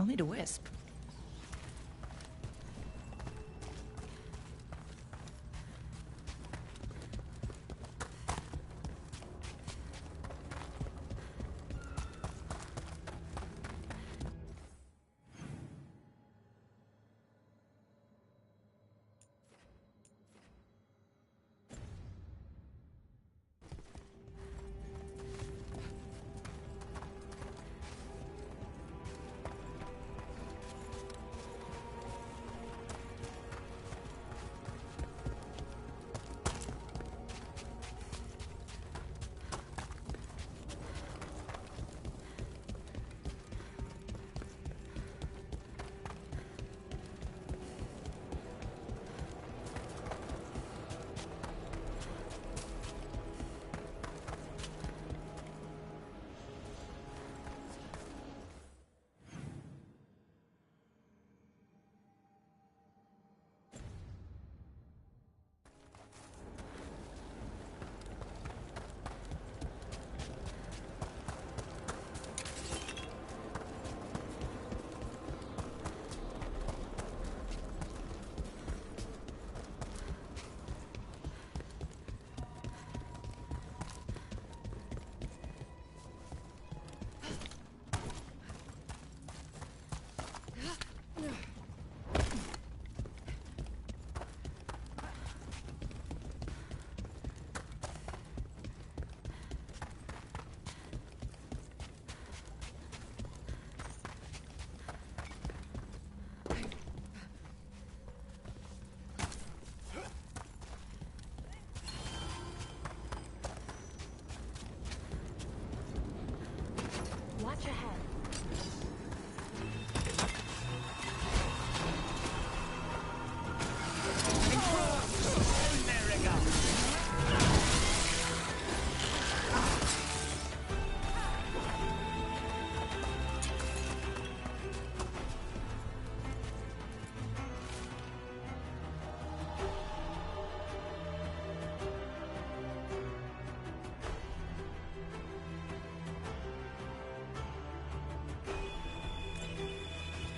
I'll need a wisp.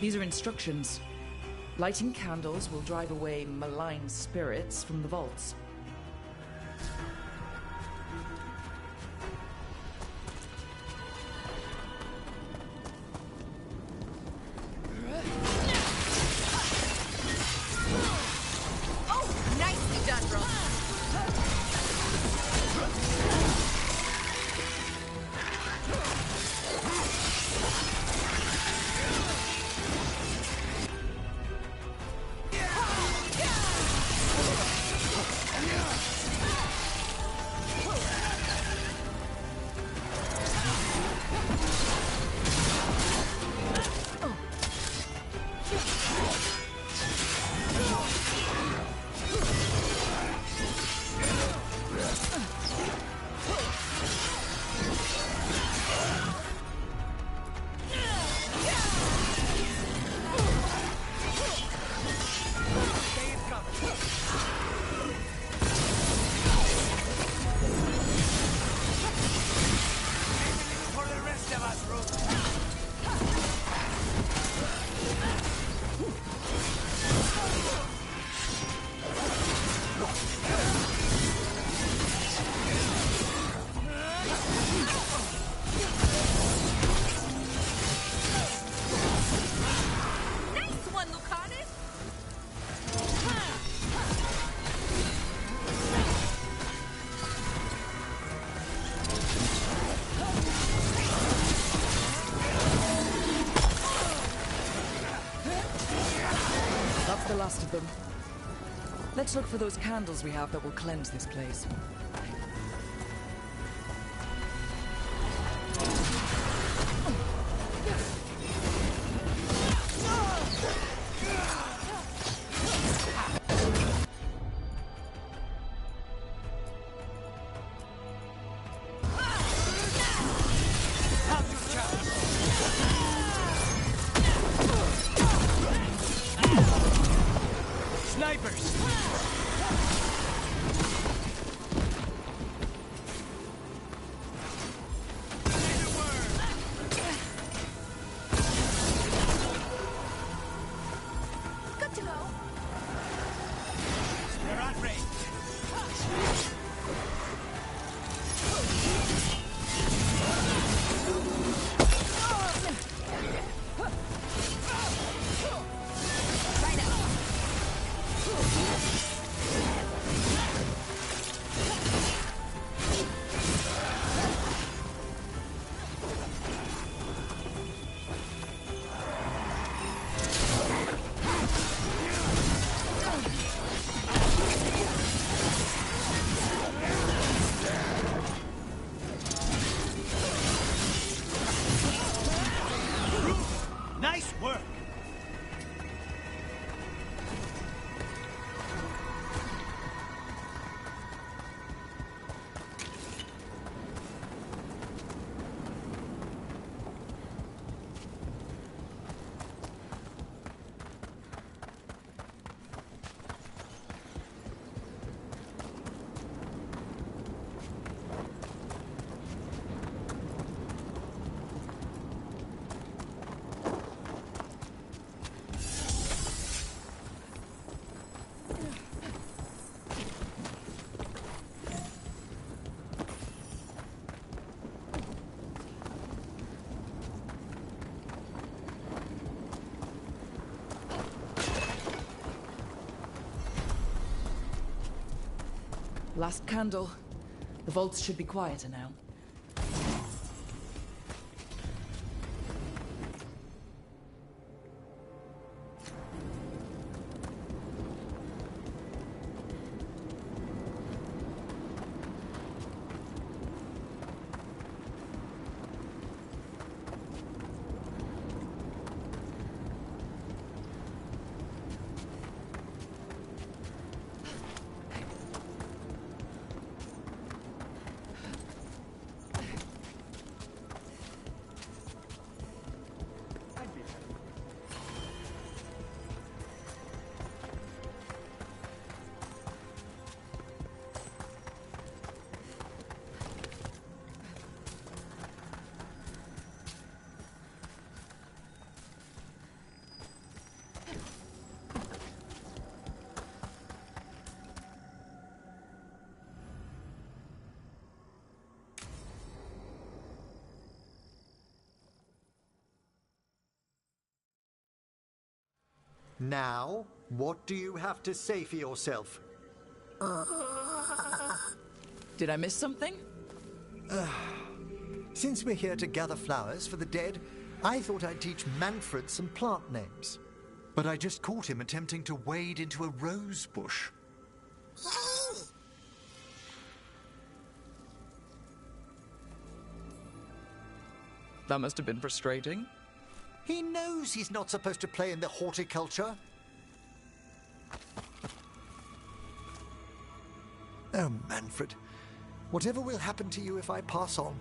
These are instructions. Lighting candles will drive away malign spirits from the vaults. The last of them. Let's look for those candles we have that will cleanse this place. Last candle. The vaults should be quieter now. Now, what do you have to say for yourself? Did I miss something? Since we're here to gather flowers for the dead, I thought I'd teach Manfred some plant names. But I just caught him attempting to wade into a rose bush. That must have been frustrating. He knows he's not supposed to play in the horticulture. Oh, Manfred. Whatever will happen to you if I pass on?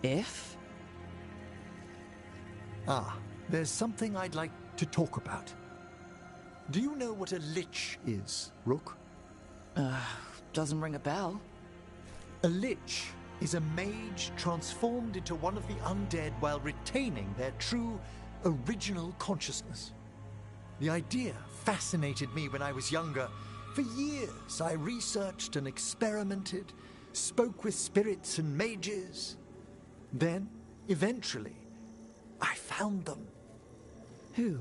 If? Ah, there's something I'd like to talk about. Do you know what a lich is, Rook? Doesn't ring a bell. A lich is a mage transformed into one of the undead while retaining their true, original consciousness. The idea fascinated me when I was younger. For years, I researched and experimented, spoke with spirits and mages. Then, eventually, I found them. Who?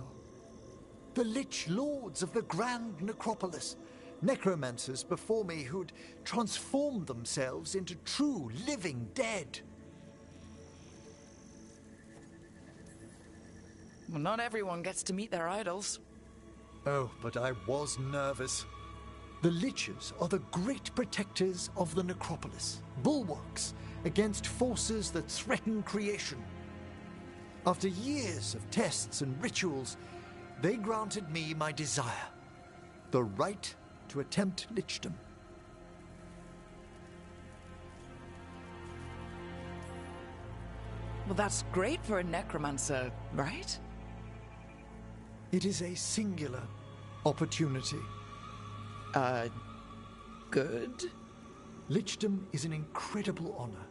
The Lich Lords of the Grand Necropolis. Necromancers before me who'd transformed themselves into true living dead. Well, not everyone gets to meet their idols. Oh, but I was nervous. The Liches are the great protectors of the Necropolis, bulwarks against forces that threaten creation. After years of tests and rituals, they granted me my desire, the right to attempt lichdom. Well, that's great for a necromancer, right? It is a singular opportunity. Good? Lichdom is an incredible honor.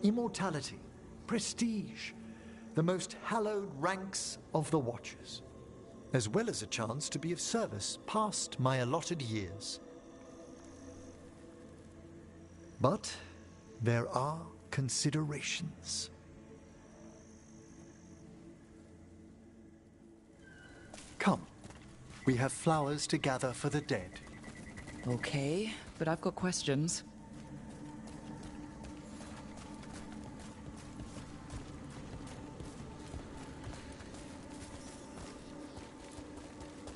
Immortality, prestige, the most hallowed ranks of the Watchers, as well as a chance to be of service past my allotted years. But there are considerations. Come, we have flowers to gather for the dead. Okay, but I've got questions.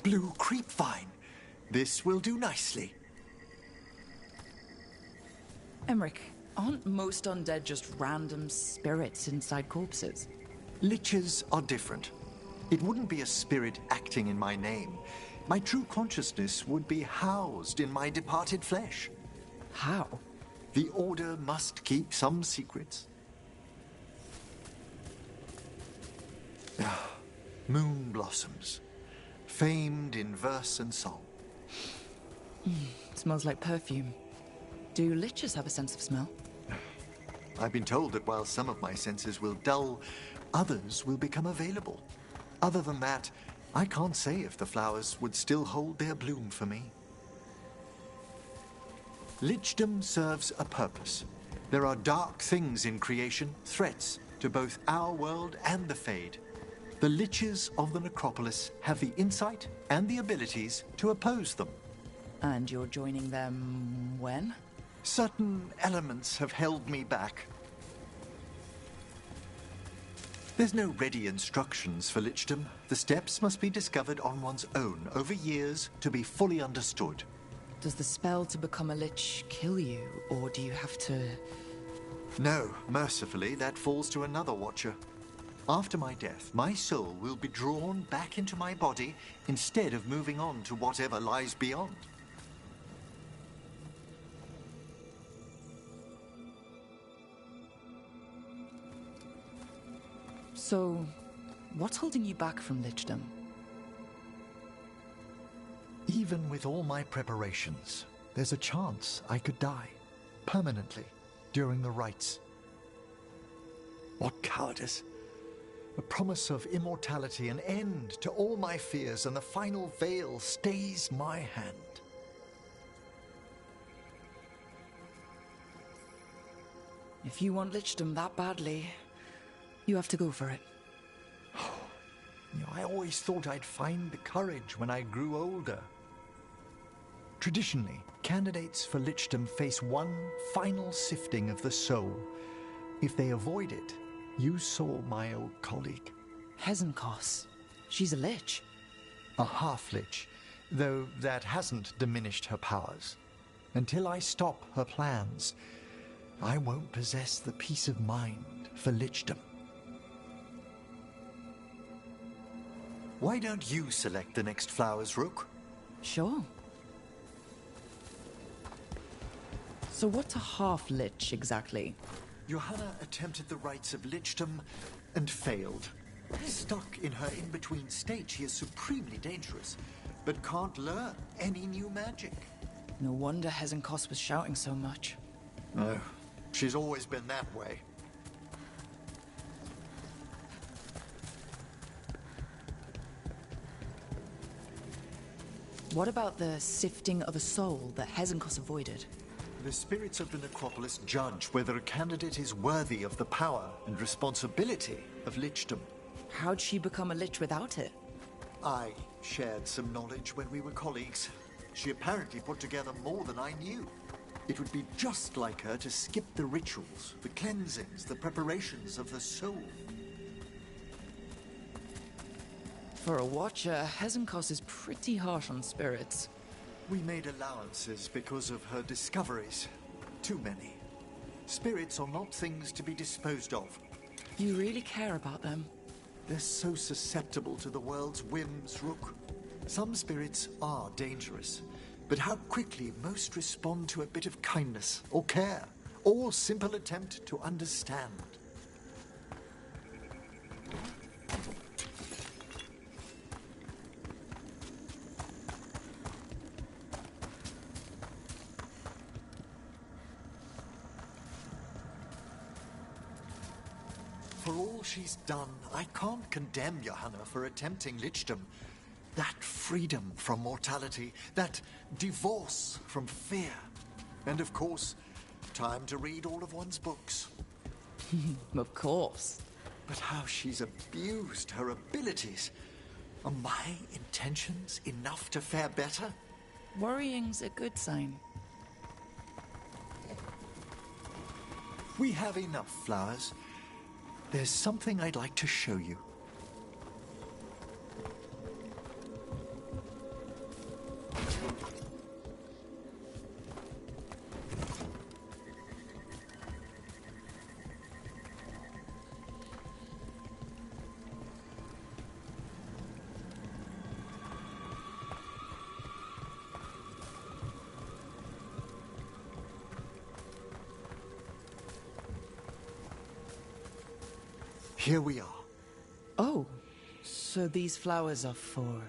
Blue creepvine. This will do nicely. Emmerich, aren't most undead just random spirits inside corpses? Liches are different. It wouldn't be a spirit acting in my name. My true consciousness would be housed in my departed flesh. How? The Order must keep some secrets. Moon blossoms, famed in verse and song. Smells like perfume. Do liches have a sense of smell? I've been told that while some of my senses will dull, others will become available. Other than that, I can't say if the flowers would still hold their bloom for me. Lichdom serves a purpose. There are dark things in creation, threats to both our world and the Fade. The Liches of the Necropolis have the insight and the abilities to oppose them. And you're joining them when? Certain elements have held me back. There's no ready instructions for lichdom. The steps must be discovered on one's own over years to be fully understood. Does the spell to become a lich kill you, or do you have to... No, mercifully, that falls to another watcher. After my death, my soul will be drawn back into my body instead of moving on to whatever lies beyond. So, what's holding you back from lichdom? Even with all my preparations, there's a chance I could die permanently during the rites. What cowardice! A promise of immortality, an end to all my fears, and the final veil stays my hand. If you want lichdom that badly, you have to go for it. I always thought I'd find the courage when I grew older. Traditionally, candidates for lichdom face one final sifting of the soul. If they avoid it, you saw my old colleague. Hezenkos. She's a lich. A half-lich, though that hasn't diminished her powers. Until I stop her plans, I won't possess the peace of mind for lichdom. Why don't you select the next flowers, Rook? Sure. So what's a half-lich exactly? Johanna attempted the rites of lichdom and failed. Stuck in her in-between state, she is supremely dangerous, but can't learn any new magic. No wonder Hezenkos was shouting so much. No, she's always been that way. What about the sifting of a soul that Hezenkos avoided? The spirits of the necropolis judge whether a candidate is worthy of the power and responsibility of lichdom. How'd she become a lich without it? I shared some knowledge when we were colleagues. She apparently put together more than I knew. It would be just like her to skip the rituals, the cleansings, the preparations of the soul. For a watcher, Hezenkos is pretty harsh on spirits. We made allowances because of her discoveries. Too many. Spirits are not things to be disposed of. You really care about them? They're so susceptible to the world's whims, Rook. Some spirits are dangerous, but how quickly most respond to a bit of kindness or care, or simple attempt to understand. For all she's done, I can't condemn Johanna for attempting lichdom. That freedom from mortality, that divorce from fear. And of course, time to read all of one's books. Of course. But how she's abused her abilities. Are my intentions enough to fare better? Worrying's a good sign. We have enough flowers. There's something I'd like to show you. Here we are. Oh, so these flowers are for...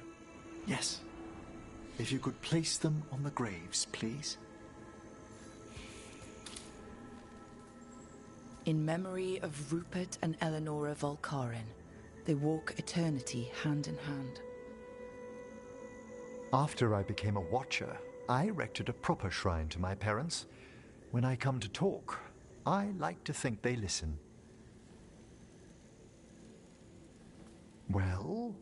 Yes. If you could place them on the graves, please. In memory of Rupert and Eleonora Volkarin, they walk eternity hand in hand. After I became a watcher, I erected a proper shrine to my parents. When I come to talk, I like to think they listen. Well,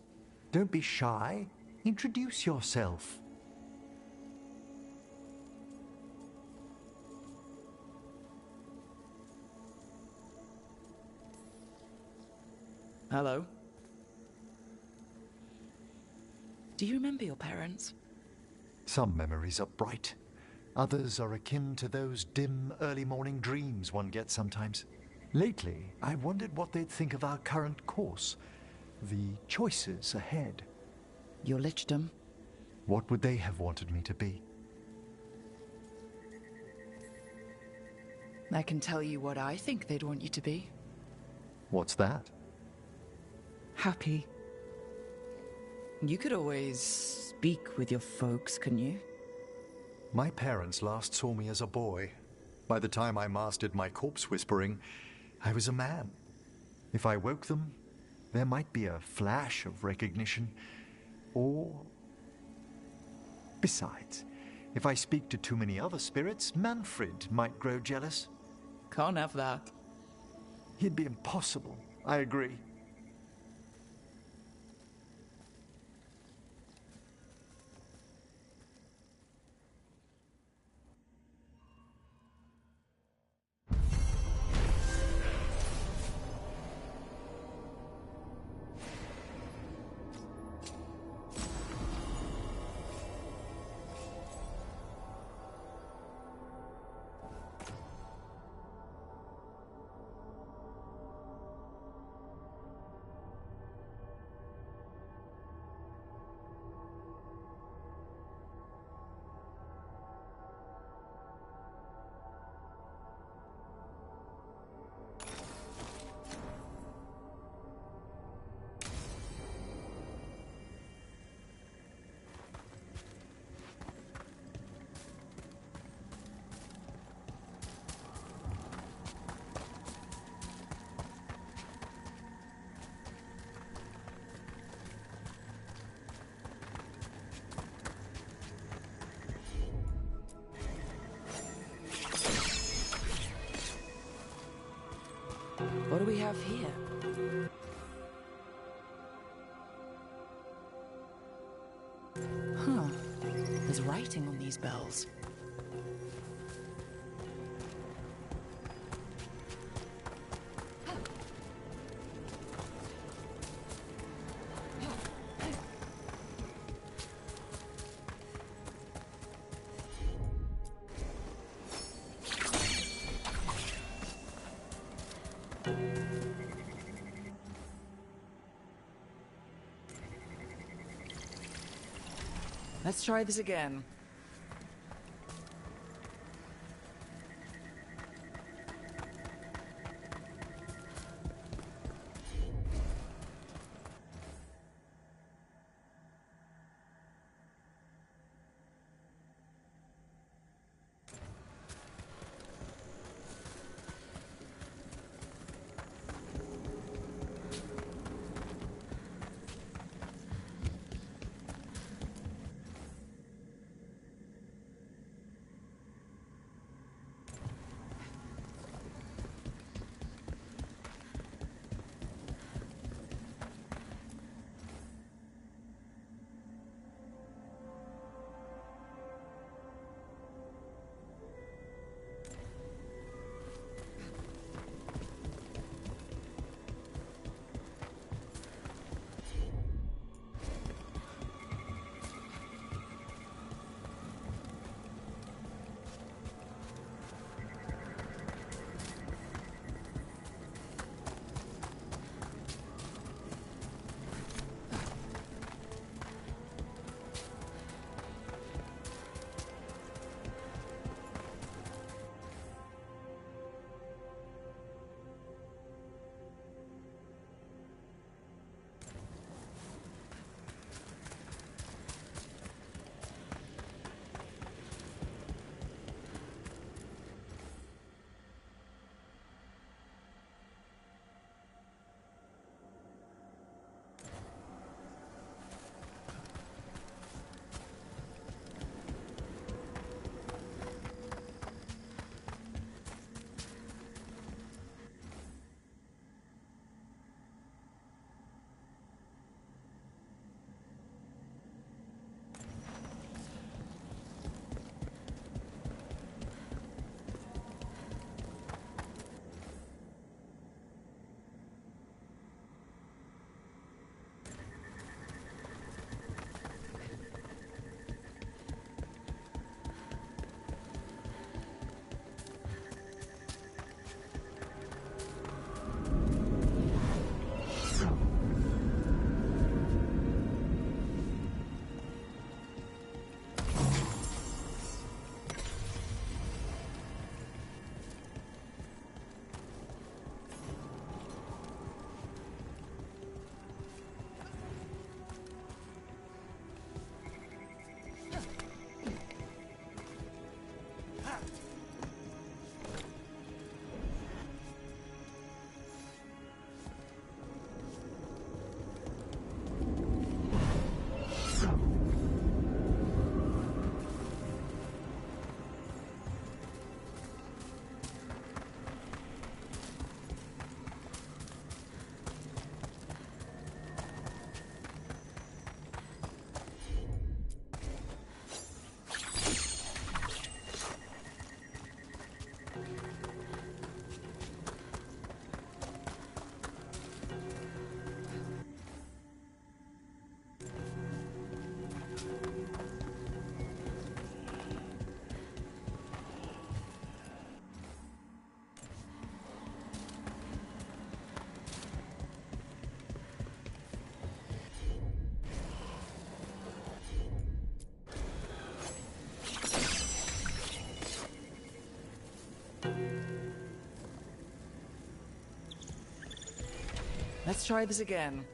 don't be shy. Introduce yourself. Hello. Do you remember your parents? Some memories are bright. Others are akin to those dim, early morning dreams one gets sometimes. Lately, I wondered what they'd think of our current course. The choices ahead. Your lichdom? What would they have wanted me to be? I can tell you what I think they'd want you to be. What's that? Happy. You could always speak with your folks, couldn't you? My parents last saw me as a boy. By the time I mastered my corpse whispering, I was a man. If I woke them, there might be a flash of recognition, or... Besides, if I speak to too many other spirits, Manfred might grow jealous. Can't have that. He'd be impossible, I agree. we have here? Huh. There's writing on these bells. Let's try this again. Let's try this again.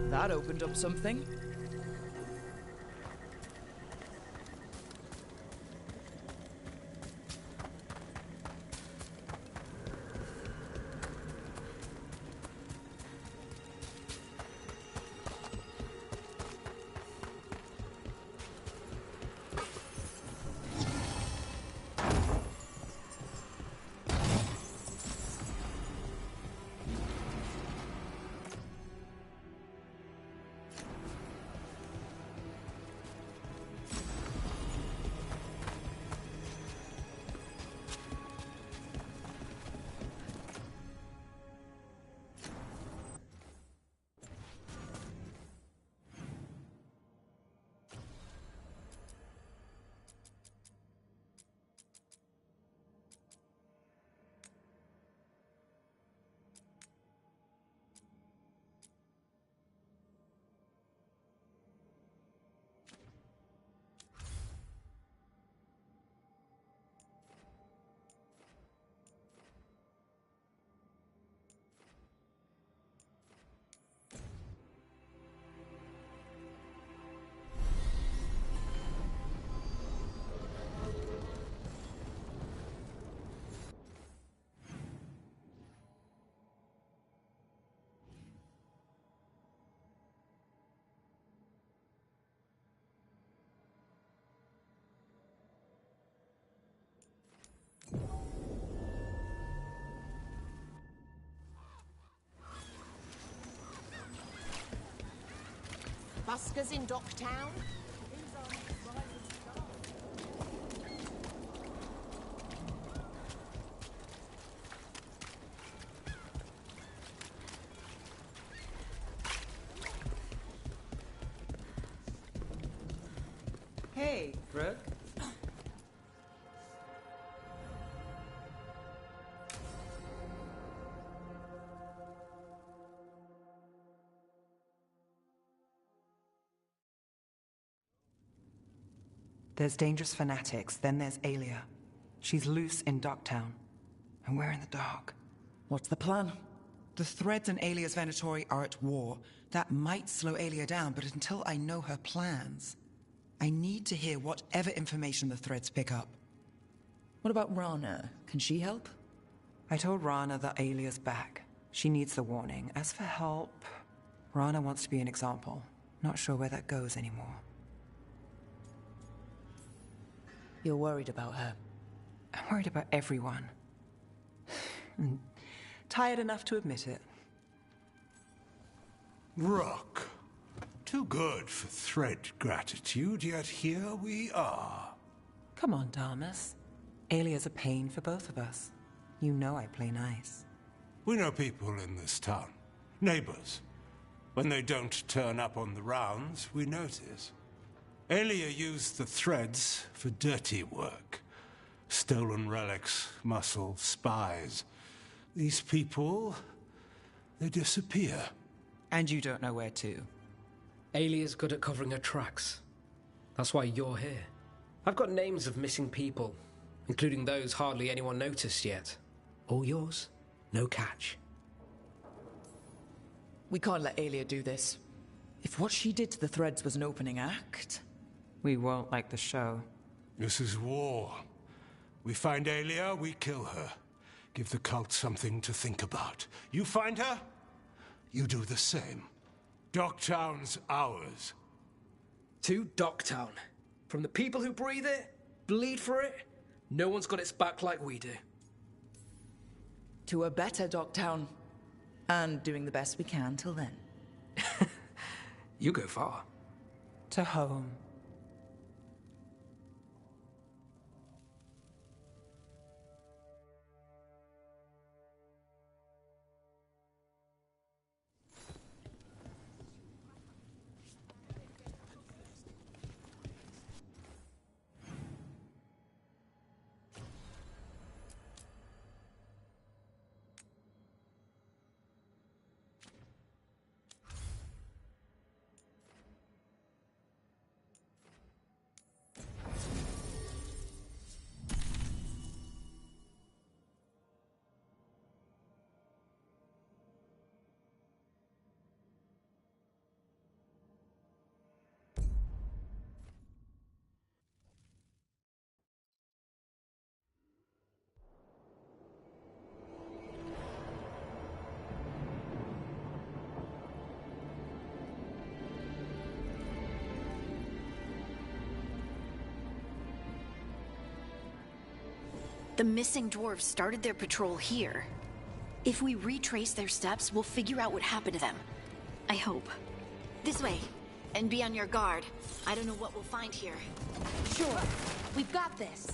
That opened up something. Buskers in Docktown? Hey, Brooke. There's dangerous fanatics, then there's Alia. She's loose in Docktown, and we're in the dark. What's the plan? The Threads and Alia's Venatori are at war. That might slow Alia down, but until I know her plans, I need to hear whatever information the Threads pick up. What about Rana? Can she help? I told Rana that Alia's back. She needs the warning. As for help, Rana wants to be an example. Not sure where that goes anymore. You're worried about her. I'm worried about everyone. I'm tired enough to admit it. Rook. Too good for thread gratitude, yet here we are. Come on, Damas. Alia's a pain for both of us. You know I play nice. We know people in this town. Neighbors. When they don't turn up on the rounds, we notice. Alia used the Threads for dirty work. Stolen relics, muscle, spies. These people, they disappear. And you don't know where to. Alia's good at covering her tracks. That's why you're here. I've got names of missing people, including those hardly anyone noticed yet. All yours, no catch. We can't let Alia do this. If what she did to the Threads was an opening act... We won't like the show. This is war. We find Alia, we kill her. Give the cult something to think about. You find her, you do the same. Docktown's ours. To Docktown. From the people who breathe it, bleed for it, no one's got its back like we do. To a better Docktown. And doing the best we can till then. You go far. To home. The missing dwarves started their patrol here. If we retrace their steps, we'll figure out what happened to them. I hope. This way. And be on your guard. I don't know what we'll find here. Sure. We've got this.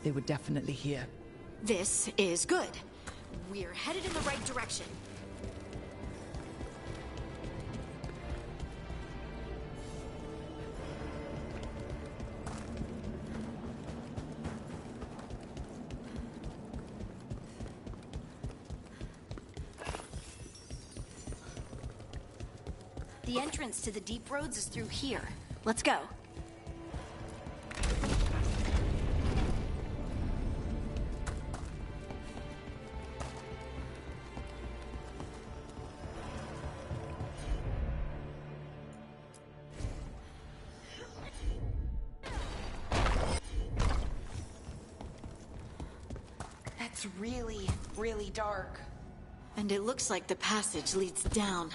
They were definitely here. This is good. We're headed in the right direction. The entrance to the deep roads is through here. Let's go. It's really, really dark. And it looks like the passage leads down.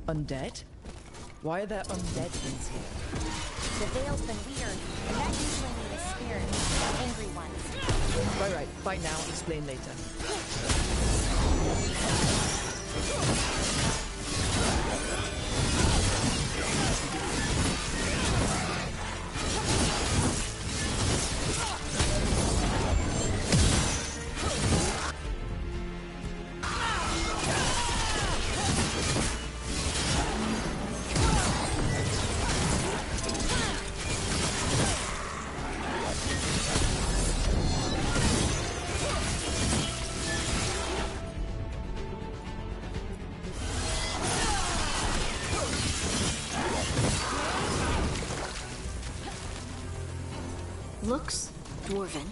Undead? Why are there undead things here? The veil's been weird. That usually means spirits, angry ones. Right. Fight now, explain later. Looks dwarven.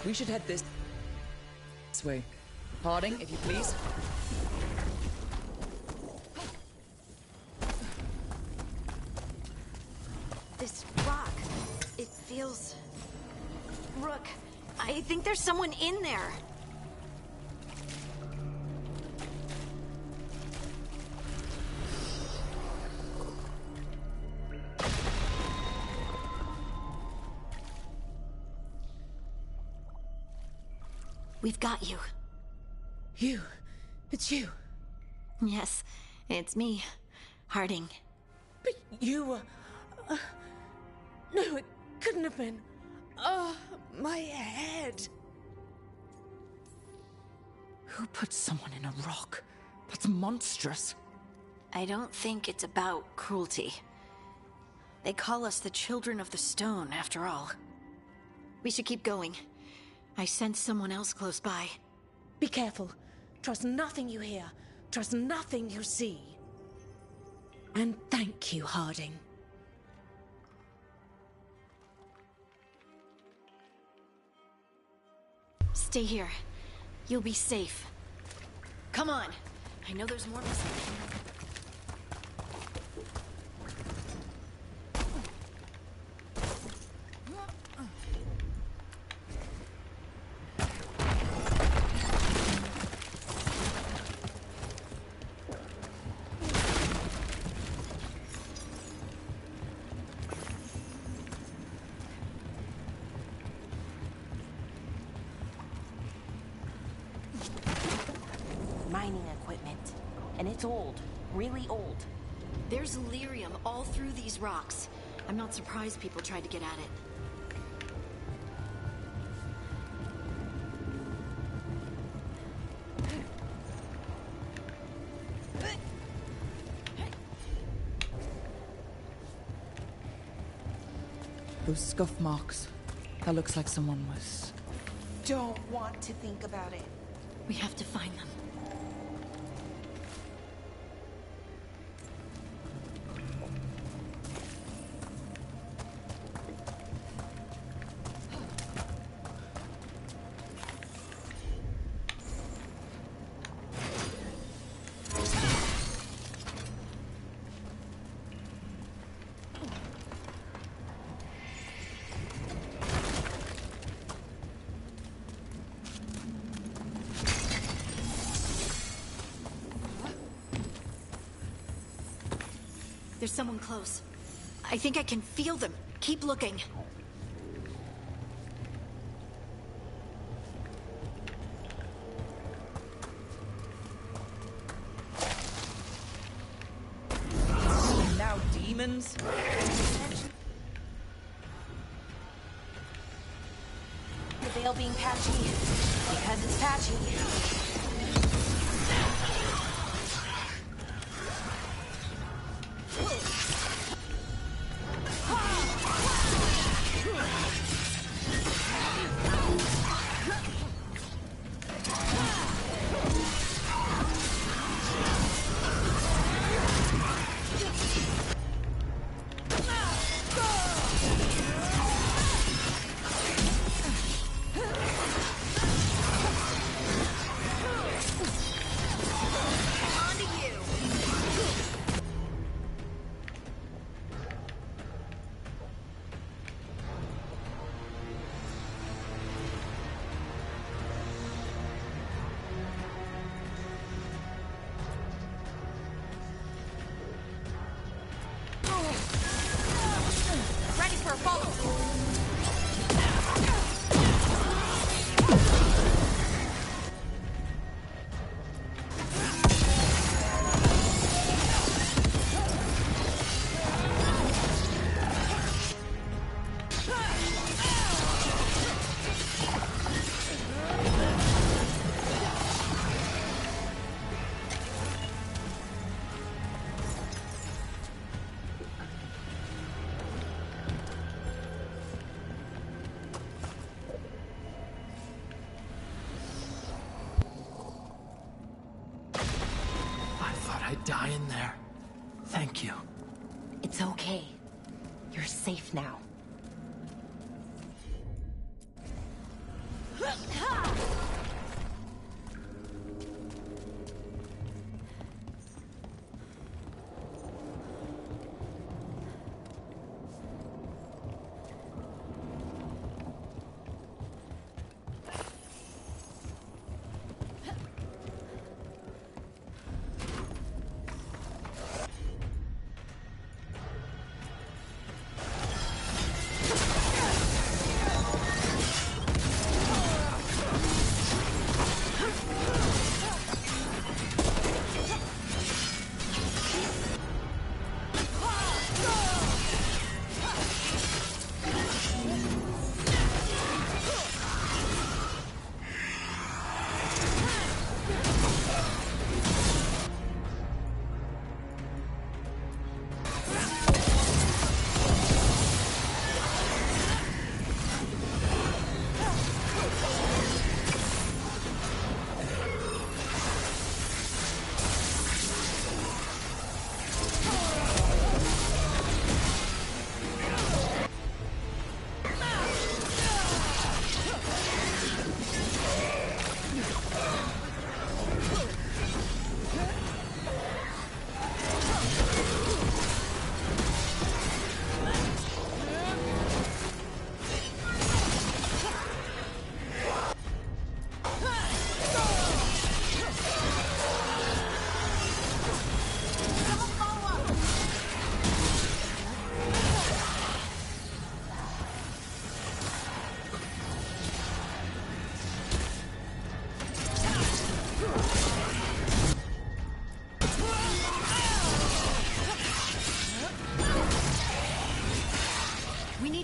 We should head this way. Harding, if you please. This rock, it feels... Rook, I think there's someone in there. We've got you. You. It's you. Yes, it's me, Harding. But you were... no, it couldn't have been. Oh, my head. Who put someone in a rock? That's monstrous. I don't think it's about cruelty. They call us the Children of the Stone, after all. We should keep going. I sense someone else close by. Be careful. Trust nothing you hear. Trust nothing you see. And thank you, Harding. Stay here. You'll be safe. Come on. I know there's more missing. It's old. Really old. There's lyrium all through these rocks. I'm not surprised people tried to get at it. Those scuff marks. That looks like someone was... Don't want to think about it. We have to find them. There's someone close. I think I can feel them. Keep looking. Now demons? The veil being patchy. Because it's patchy. I'd die in there. Thank you. It's okay. You're safe now.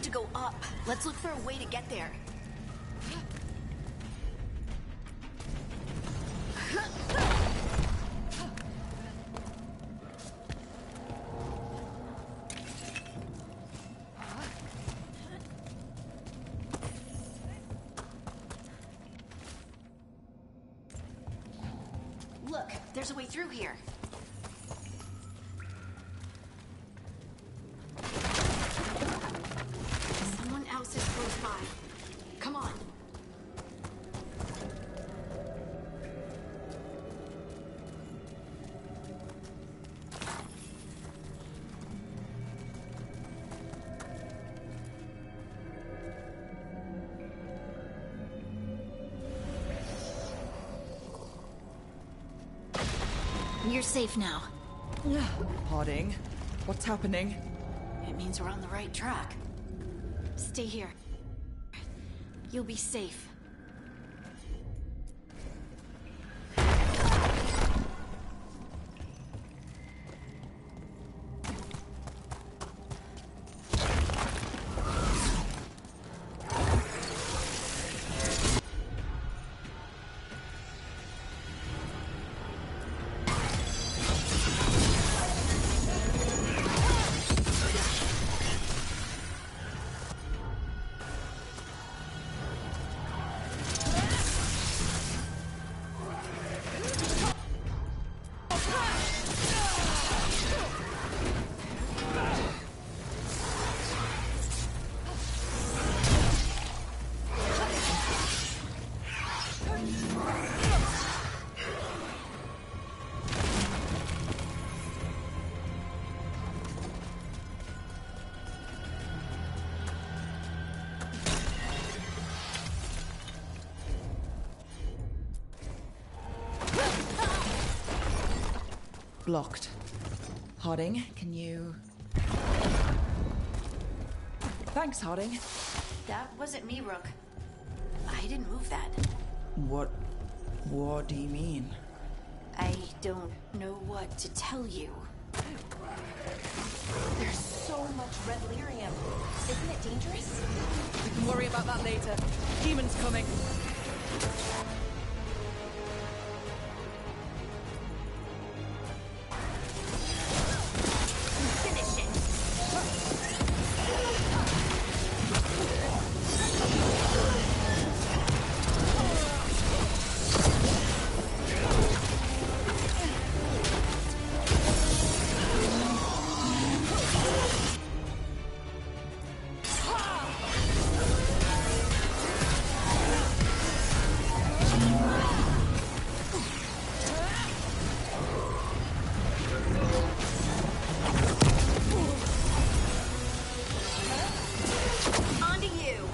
need to go up. Let's look for a way to get there. Look, there's a way through here. Someone else is close by. Come on. You're safe now. Harding, what's happening? It means we're on the right track. Stay here. You'll be safe. Blocked. Harding, can you... Thanks, Harding. That wasn't me, Rook. I didn't move that. What do you mean? I don't know what to tell you. There's so much red lyrium. Isn't it dangerous? We can worry about that later. Demon's coming. Finish it. Onto you.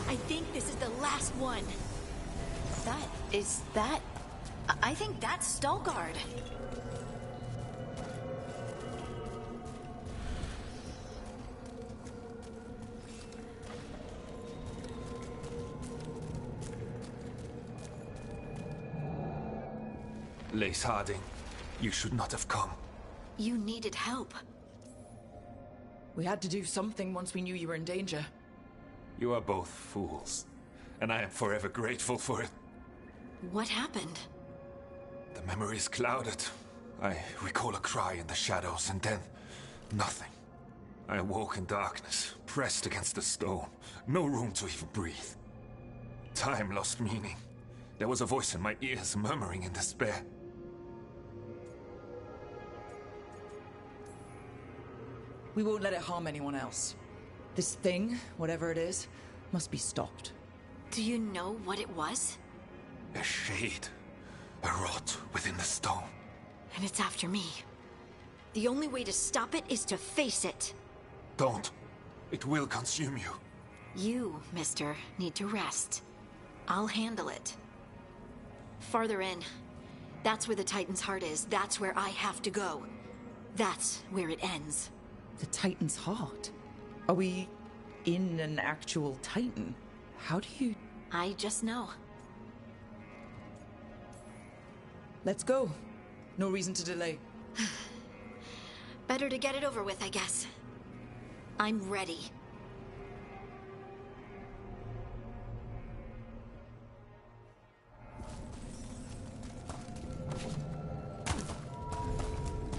I think this is the last one. I think that's Stalguard. Lace Harding, you should not have come. You needed help. We had to do something once we knew you were in danger. You are both fools, and I am forever grateful for it. What happened? The memory is clouded. I recall a cry in the shadows, and then nothing. I awoke in darkness, pressed against the stone. No room to even breathe. Time lost meaning. There was a voice in my ears murmuring in despair. We won't let it harm anyone else. This thing, whatever it is, must be stopped. Do you know what it was? A shade. A rot within the stone. And it's after me. The only way to stop it is to face it. Don't. It will consume you. You, mister, need to rest. I'll handle it. Farther in. That's where the Titan's heart is. That's where I have to go. That's where it ends. The Titan's heart? Are we in an actual Titan? How do you... I just know. Let's go. No reason to delay. Better to get it over with, I guess. I'm ready.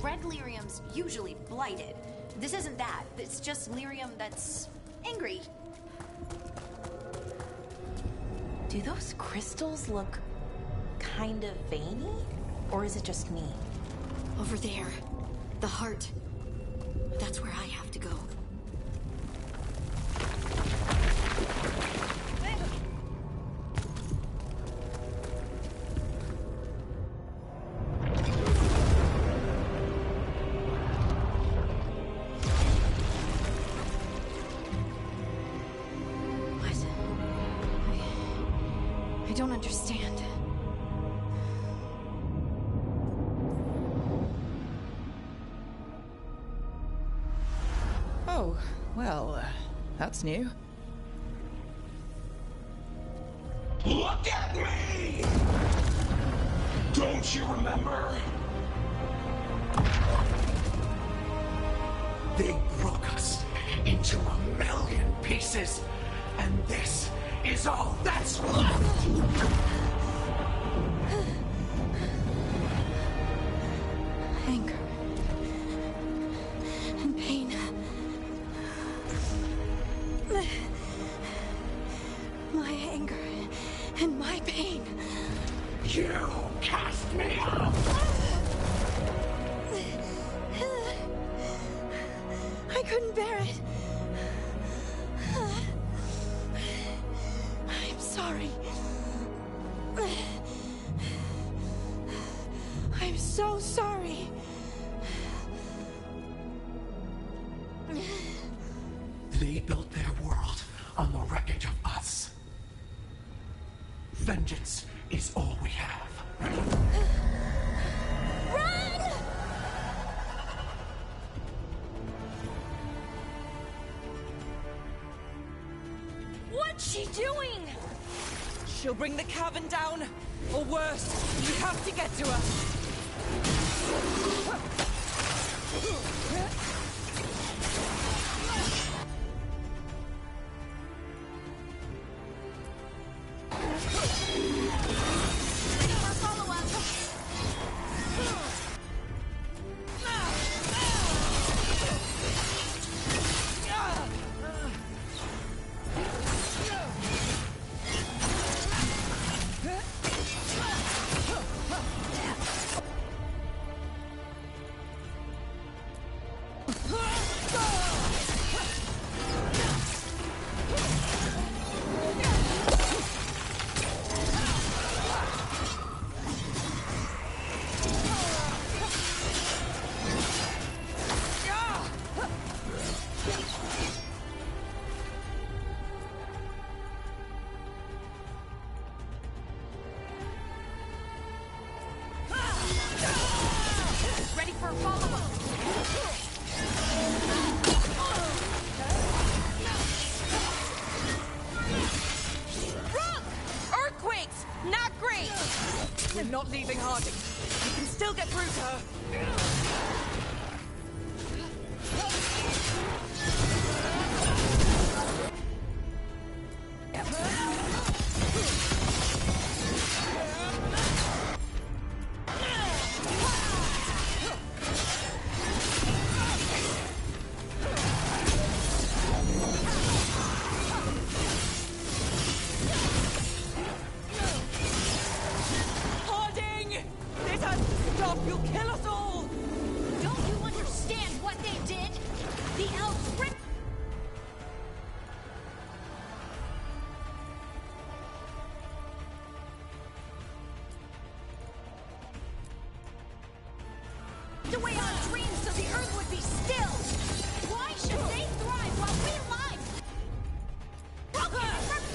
Red lyrium's usually blighted. This isn't that. It's just lyrium that's angry. Do those crystals look kind of veiny? Or is it just me? Over there. The heart. That's where I have to go. I don't understand. Oh, well, that's new. Look at me! Don't you remember? They broke us into a million pieces, and this is all that's left! Anger. And pain. My anger and my pain. You cast me out! I couldn't bear it. I'm sorry. I'm so sorry. They built their world on the wreckage of us. Vengeance is all we have. Run! What's she doing? She'll bring the cavern down, or worse, we have to get to her. free! We're not leaving Harding. We can still get through to her. Away our dreams so the earth would be still. Why should they thrive while we lie? Broken and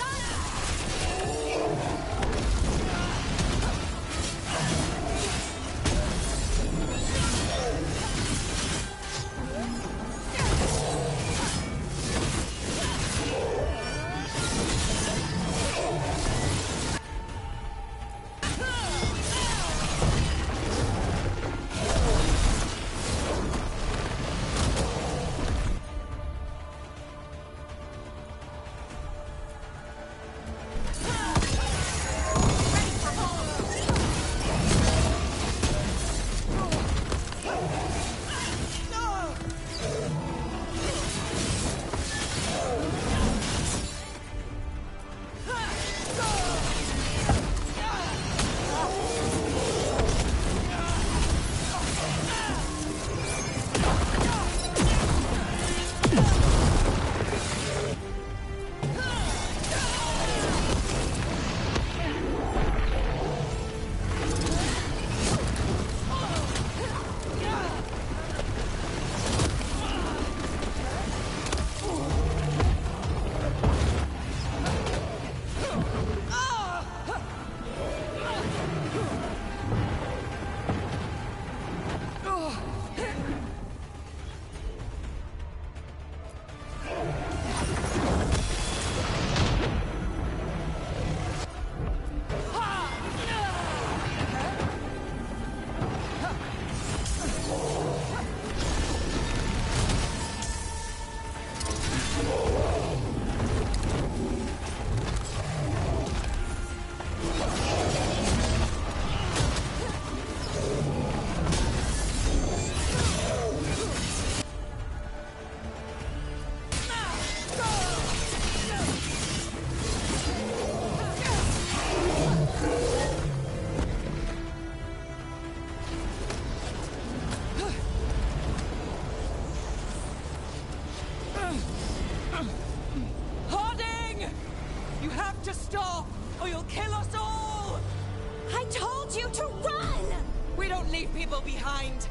behind.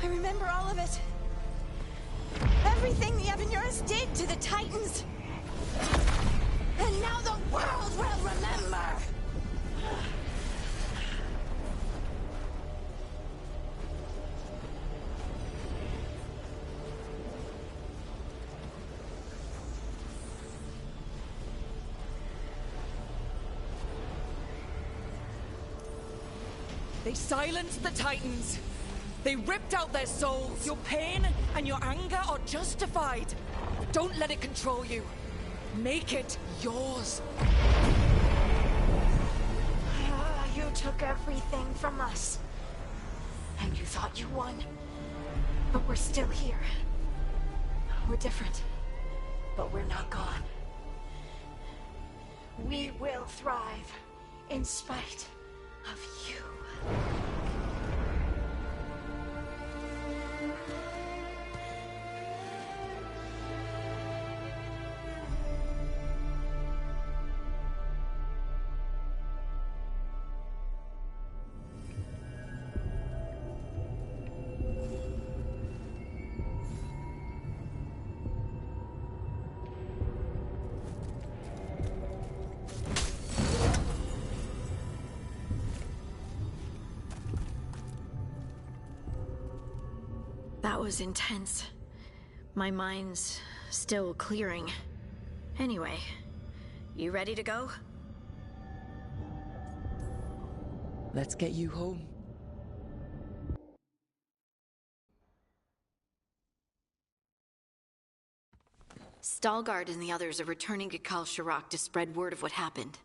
I remember all of it. Everything the Avengers did to the Titans. And now the world will remember. They silenced the Titans. They ripped out their souls. Your pain and your anger are justified. Don't let it control you. Make it yours. You took everything from us. And you thought you won. But we're still here. We're different. But we're not gone. We will thrive in spite of you. That was intense. My mind's still clearing. Anyway, you ready to go? Let's get you home. Stalgard and the others are returning to Kal Shirak to spread word of what happened.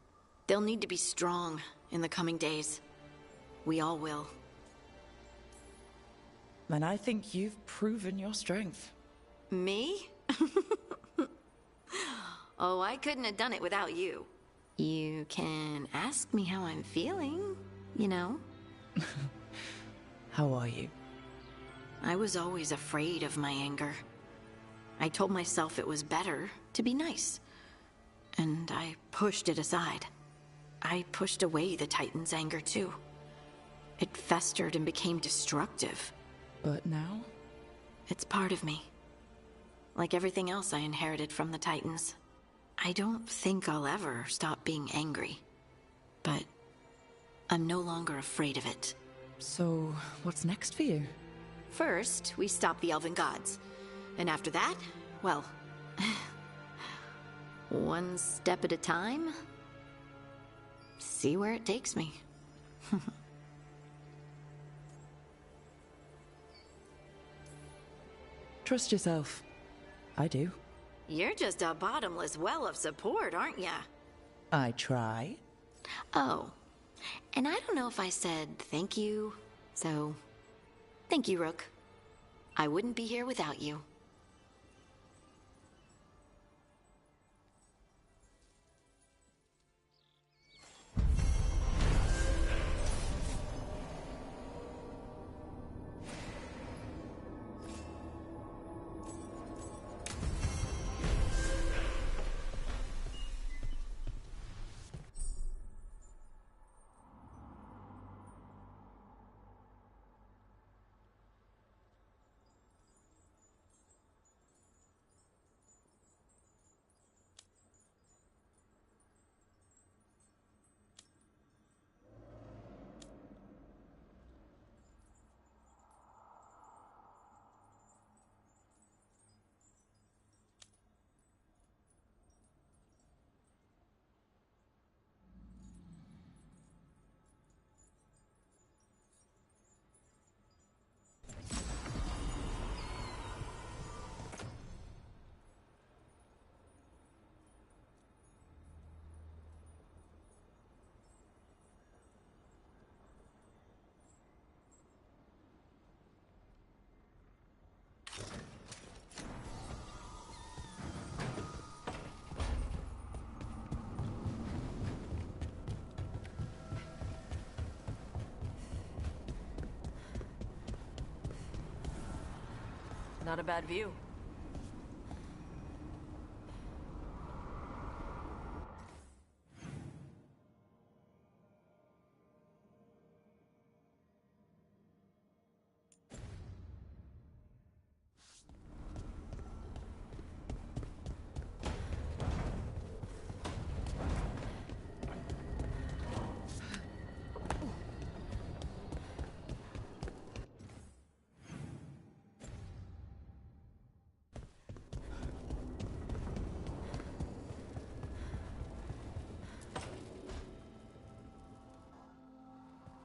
They'll need to be strong in the coming days. We all will. And I think you've proven your strength. Me? Oh, I couldn't have done it without you. You can ask me how I'm feeling, you know? How are you? I was always afraid of my anger. I told myself it was better to be nice. And I pushed it aside. I pushed away the Titan's anger too. It festered and became destructive. But now? It's part of me. Like everything else I inherited from the Titans. I don't think I'll ever stop being angry. But I'm no longer afraid of it. So, what's next for you? First, we stop the Elven Gods. And after that, well... one step at a time. See where it takes me. Trust yourself. I do. You're just a bottomless well of support, aren't ya? I try. Oh. And I don't know if I said thank you, so... Thank you, Rook. I wouldn't be here without you. Not a bad view.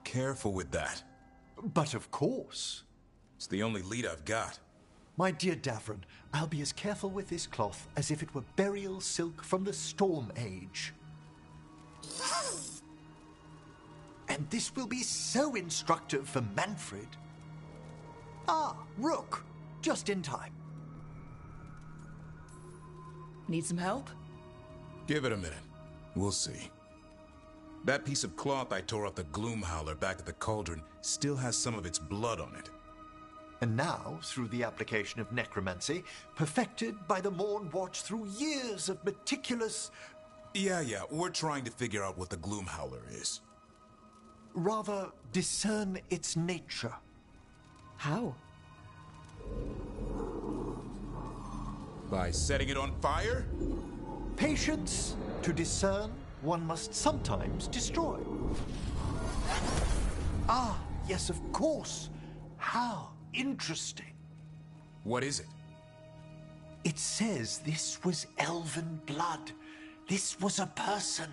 Careful with that. But of course. It's the only lead I've got. My dear Davron, I'll be as careful with this cloth as if it were burial silk from the Storm Age. And this will be so instructive for Manfred. Ah, Rook, just in time. Need some help? Give it a minute. We'll see. That piece of cloth I tore off the Gloomhowler back at the cauldron still has some of its blood on it. And now, through the application of necromancy, perfected by the Morn Watch through years of meticulous... Yeah, we're trying to figure out what the Gloomhowler is. Rather, discern its nature. How? By setting it on fire? Patience. To discern, one must sometimes destroy. Ah, yes, of course. How interesting. What is it? It says this was elven blood. This was a person.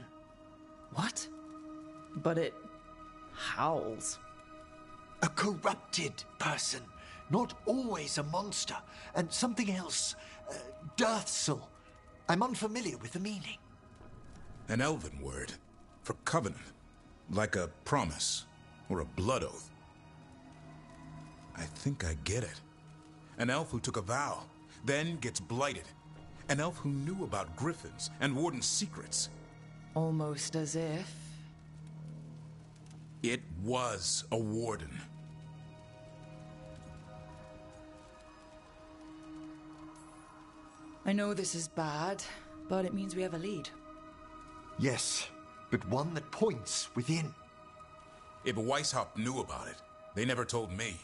What? But it Howls. A corrupted person, not always a monster, and something else. Deathsel. I'm unfamiliar with the meaning. An elven word for covenant, like a promise or a blood oath. I think I get it. An elf who took a vow, then gets blighted. An elf who knew about griffins and warden's secrets. Almost as if... It was a warden. I know this is bad, but it means we have a lead. Yes, but one that points within. If Weishaupt knew about it, they never told me.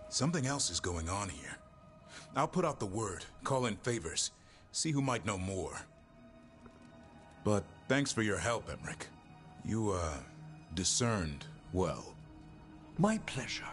Something else is going on here. I'll put out the word, call in favors, see who might know more. But thanks for your help, Emmerich. You, discerned well. My pleasure.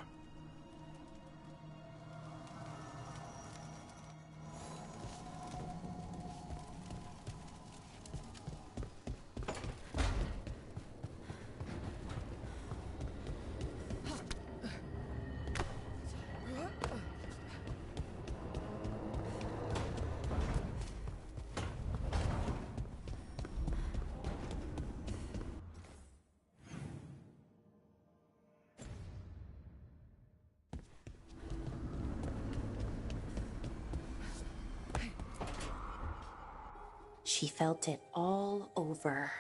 She felt it all over.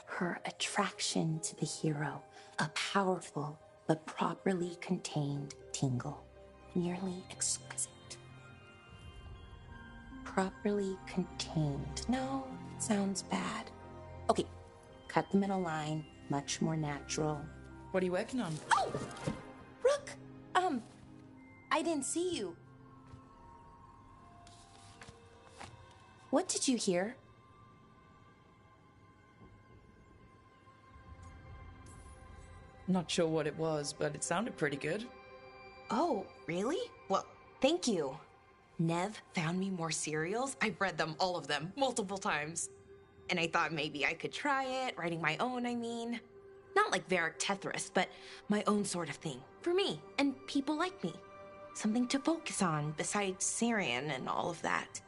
Her attraction to the hero, a powerful but properly contained tingle, nearly exquisite. Properly contained. No, sounds bad. Okay, cut the middle line, much more natural. What are you working on? Oh! Rook! I didn't see you. What did you hear? Not sure what it was, but it sounded pretty good. Oh, really? Well, thank you. Nev found me more serials. I've read them, all of them, multiple times. And I thought maybe I could try it, writing my own, I mean. Not like Varric Tethris, but my own sort of thing. For me, and people like me. Something to focus on, besides Syrian and all of that.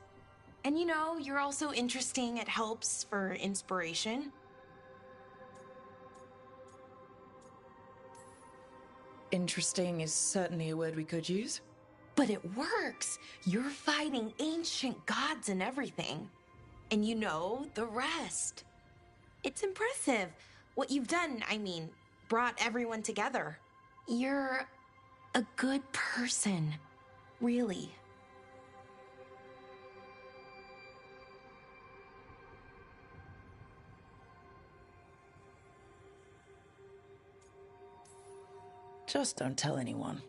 And you know, you're also interesting. It helps for inspiration. Interesting is certainly a word we could use. But it works! You're fighting ancient gods and everything. And you know the rest. It's impressive. What you've done, I mean, brought everyone together. You're a good person. Really. Just don't tell anyone.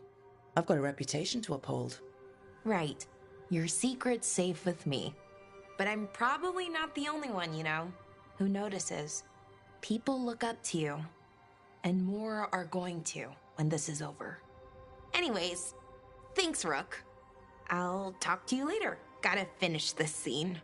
I've got a reputation to uphold. Right. Your secret's safe with me. But I'm probably not the only one, you know, who notices. People look up to you. And more are going to when this is over. Anyways, thanks, Rook. I'll talk to you later. Gotta finish this scene.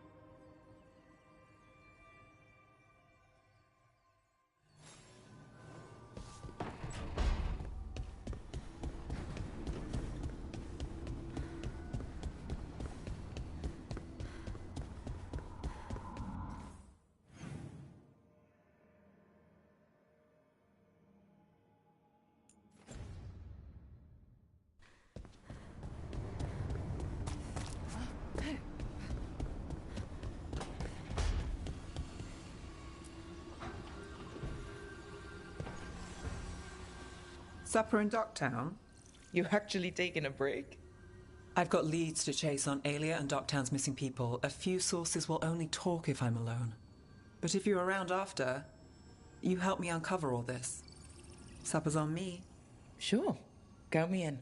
Supper in Docktown? You actually taking a break? I've got leads to chase on Alia and Docktown's missing people. A few sources will only talk if I'm alone. But if you're around after, you help me uncover all this. Supper's on me. Sure. Count me in.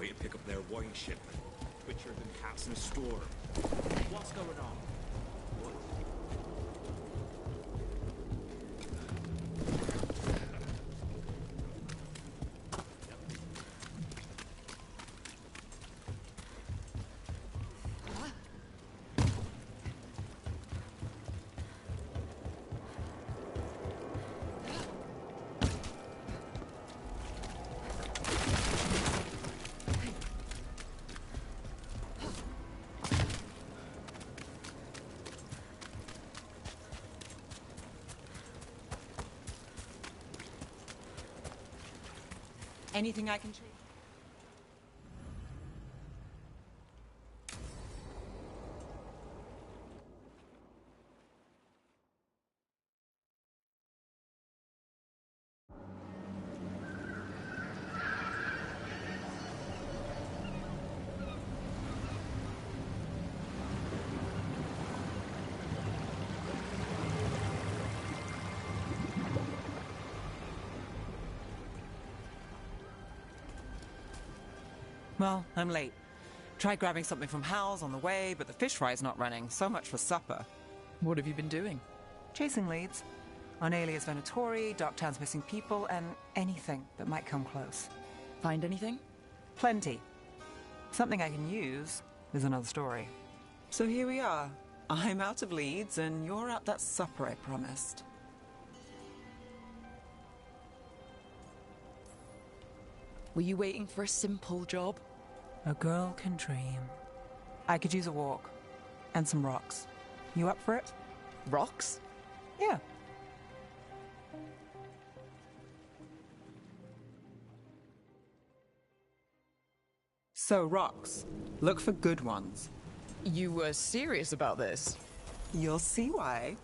try to pick up their wine shipment. Twitcher than cats in a storm. What's going on? What? Anything I can change? Well, I'm late. Tried grabbing something from Hal's on the way, but the fish fry's not running. So much for supper. What have you been doing? Chasing leads. On Alias Venatori, Darktown's missing people, and anything that might come close. Find anything? Plenty. Something I can use is another story. So here we are. I'm out of leads, and you're at that supper I promised. Were you waiting for a simple job? A girl can dream. I could use a walk. And some rocks. You up for it? Rocks? Yeah. So, rocks. Look for good ones. You were serious about this? You'll see why.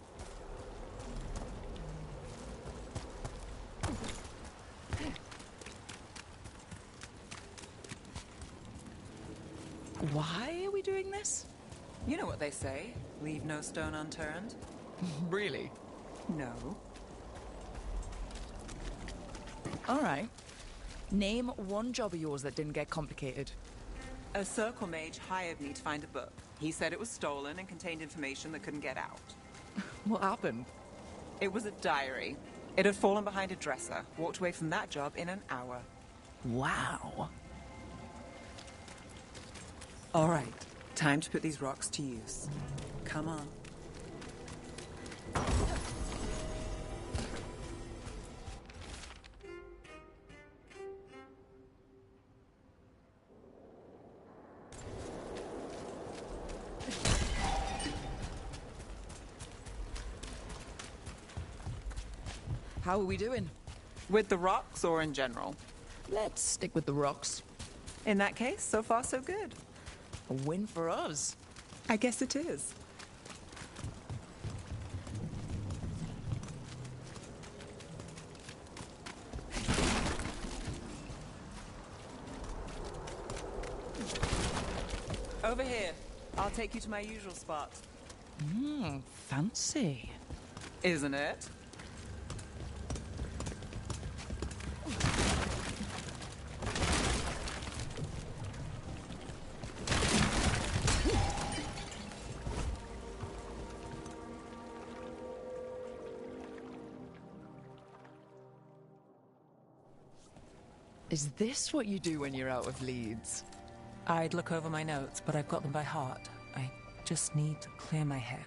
Why are we doing this? You know what they say. Leave no stone unturned. Really? No. All right. Name one job of yours that didn't get complicated. A circle mage hired me to find a book. He said it was stolen and contained information that couldn't get out. What happened? It was a diary. It had fallen behind a dresser. Walked away from that job in an hour. Wow. All right. Time to put these rocks to use. Come on. How are we doing? With the rocks or in general? Let's stick with the rocks. In that case, so far so good. A win for us. I guess it is. Over here. I'll take you to my usual spot. Fancy. Isn't it? Is this what you do when you're out of leads? I'd look over my notes, but I've got them by heart. I just need to clear my head.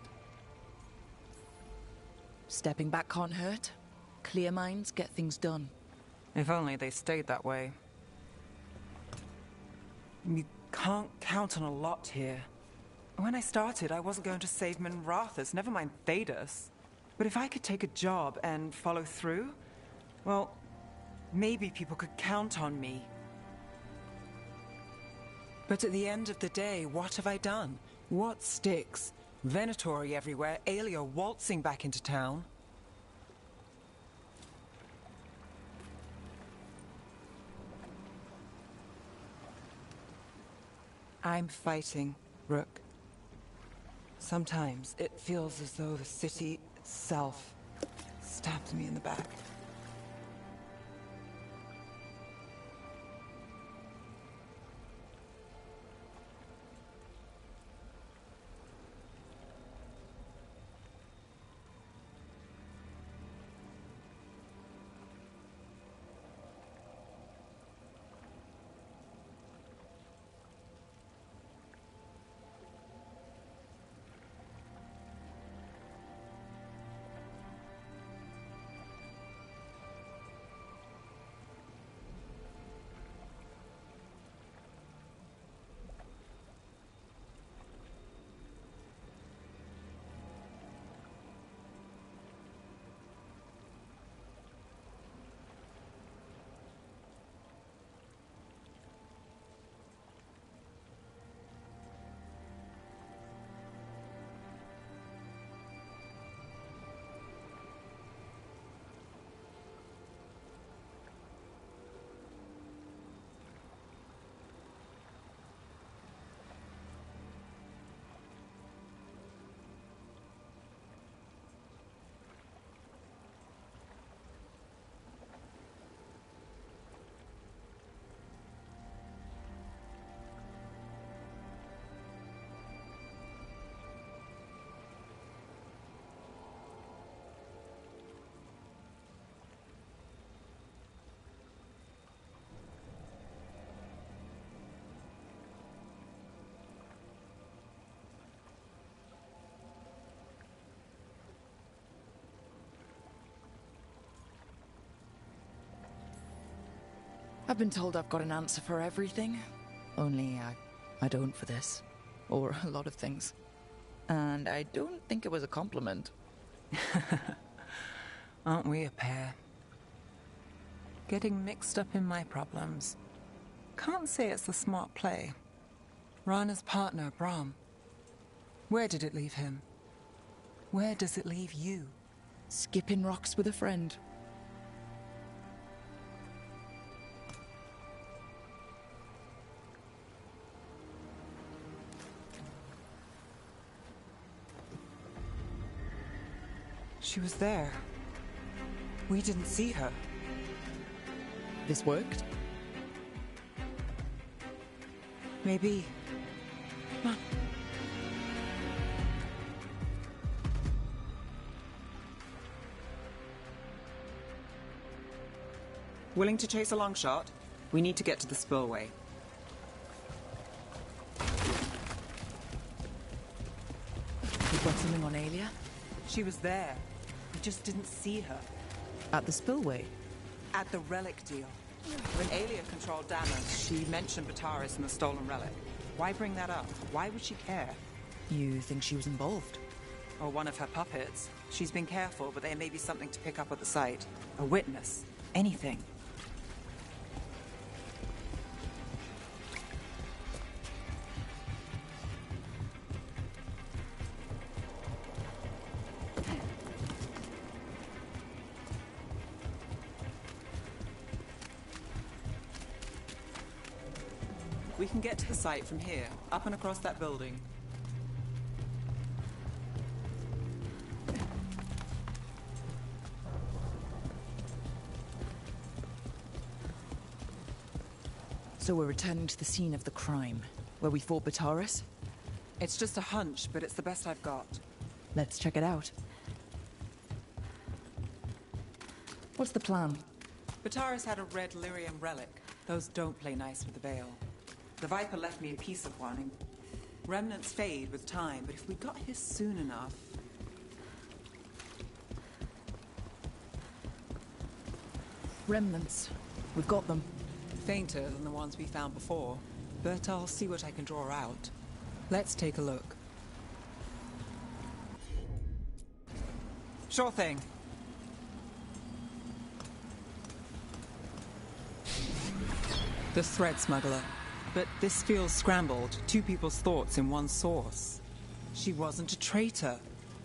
Stepping back can't hurt. Clear minds get things done. If only they stayed that way. You can't count on a lot here. When I started, I wasn't going to save Minrathus, never mind Thedas. But if I could take a job and follow through, well, maybe people could count on me. But at the end of the day, what have I done? What sticks? Venatori everywhere, Aelia waltzing back into town. I'm fighting, Rook. Sometimes it feels as though the city itself stabbed me in the back. I've been told I've got an answer for everything. Only I don't for this. Or a lot of things. And I don't think it was a compliment. Aren't we a pair? Getting mixed up in my problems. Can't say it's a smart play. Rana's partner, Brahm. Where did it leave him? Where does it leave you? Skipping rocks with a friend. She was there. We didn't see her. This worked? Maybe. Come on. Willing to chase a long shot? We need to get to the spillway. You got something on Aelia? She was there. We just didn't see her. At the spillway? At the relic deal. When Aelia controlled Damas, she mentioned Bataris and the stolen relic. Why bring that up? Why would she care? You think she was involved? Or one of her puppets. She's been careful, but there may be something to pick up at the site. A witness. Anything. We can get to the site from here, up and across that building. So we're returning to the scene of the crime, where we fought Bataris? It's just a hunch, but it's the best I've got. Let's check it out. What's the plan? Bataris had a red lyrium relic. Those don't play nice with the Veil. The Viper left me a piece of one, and remnants fade with time, but if we got here soon enough... Remnants. We've got them. Fainter than the ones we found before, but I'll see what I can draw out. Let's take a look. Sure thing. The thread smuggler. But this feels scrambled. Two people's thoughts in one source. She wasn't a traitor.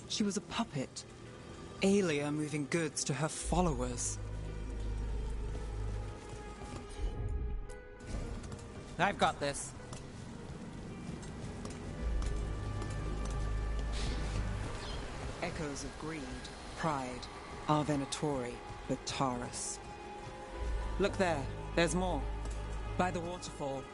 She was a puppet. Aelia moving goods to her followers. I've got this. Echoes of greed, pride, our Venatori, Bataris. Look there, there's more. By the waterfall.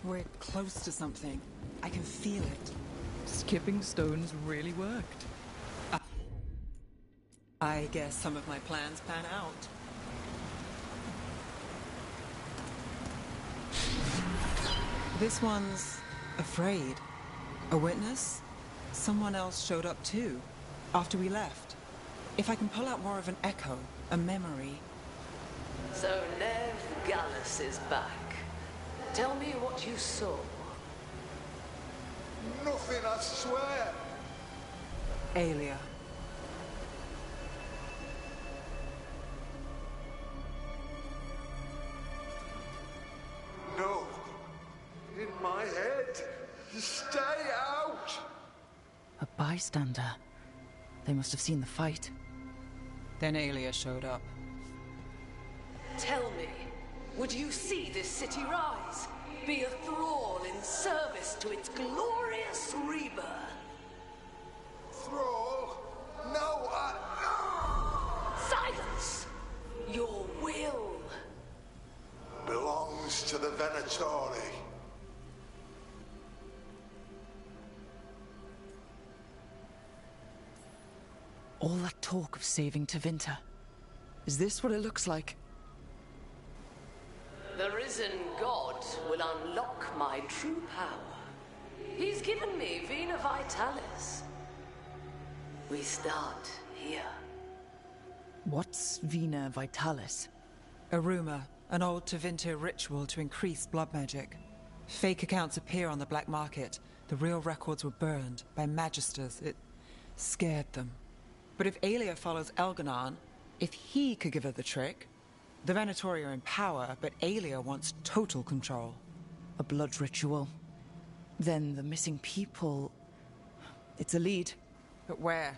We're close to something. I can feel it. Skipping stones really worked. I guess some of my plans pan out. This one's afraid. A witness? Someone else showed up too, after we left. If I can pull out more of an echo, a memory... So Nev Gallus is back. Tell me what you saw. Nothing, I swear. Aelia. No. In my head. Stay out. A bystander. They must have seen the fight. Then Aelia showed up. Tell me, would you see this city rise? Be a thrall in service to its glorious rebirth? control. No, Silence! Your will belongs to the Venatori. All that talk of saving Tevinter. Is this what it looks like? The risen god will unlock my true power. He's given me Vena Vitalis. We start here. What's Vena Vitalis? A rumor, an old Tevinter ritual to increase blood magic. Fake accounts appear on the black market. The real records were burned by magisters. It scared them. But if Aelia follows Elganon, if he could give her the trick, the Venatori are in power, but Aelia wants total control. A blood ritual. Then the missing people... It's a lead. But where?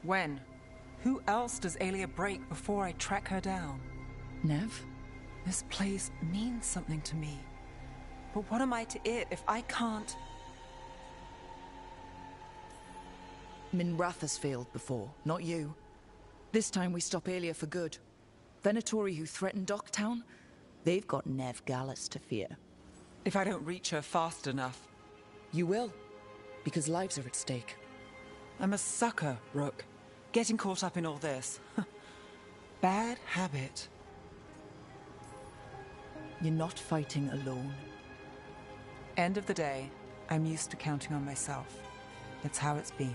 When? Who else does Aelia break before I track her down? Nev? This place means something to me. But what am I to it if I can't... Minrath has failed before, not you. This time we stop Aelia for good. Venatori who threatened Docktown, they've got Nev Gallus to fear. If I don't reach her fast enough... You will, because lives are at stake. I'm a sucker, Rook. Getting caught up in all this. Bad habit. You're not fighting alone. End of the day, I'm used to counting on myself. That's how it's been.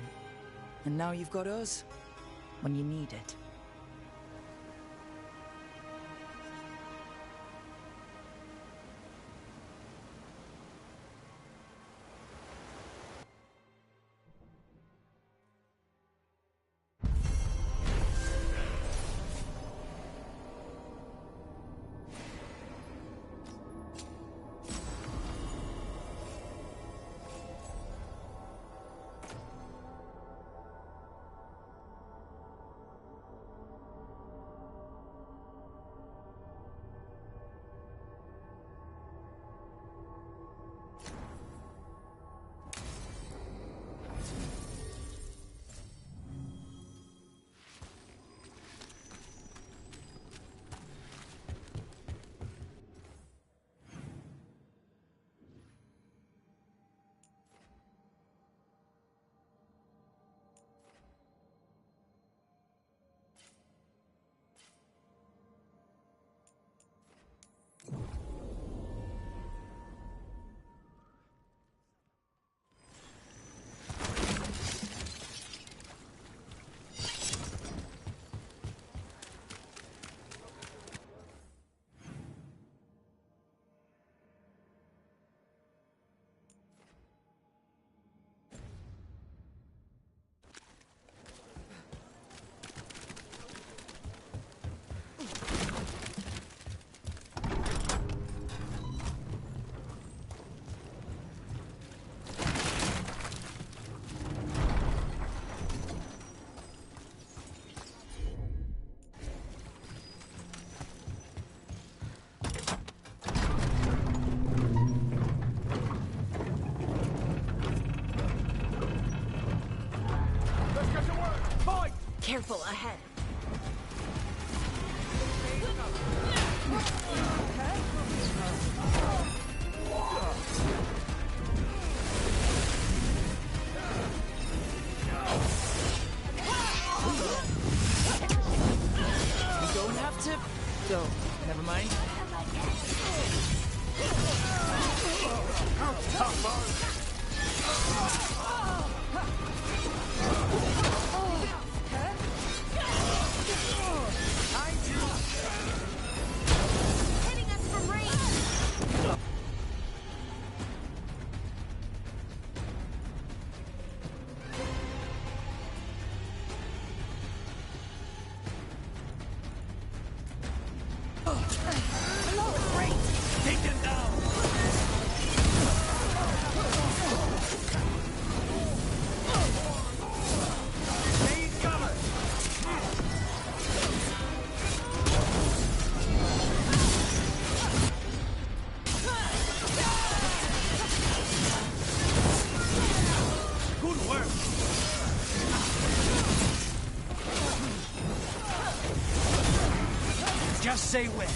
And now you've got us, when you need it. Careful ahead. You don't have to... Oh, never mind. say when.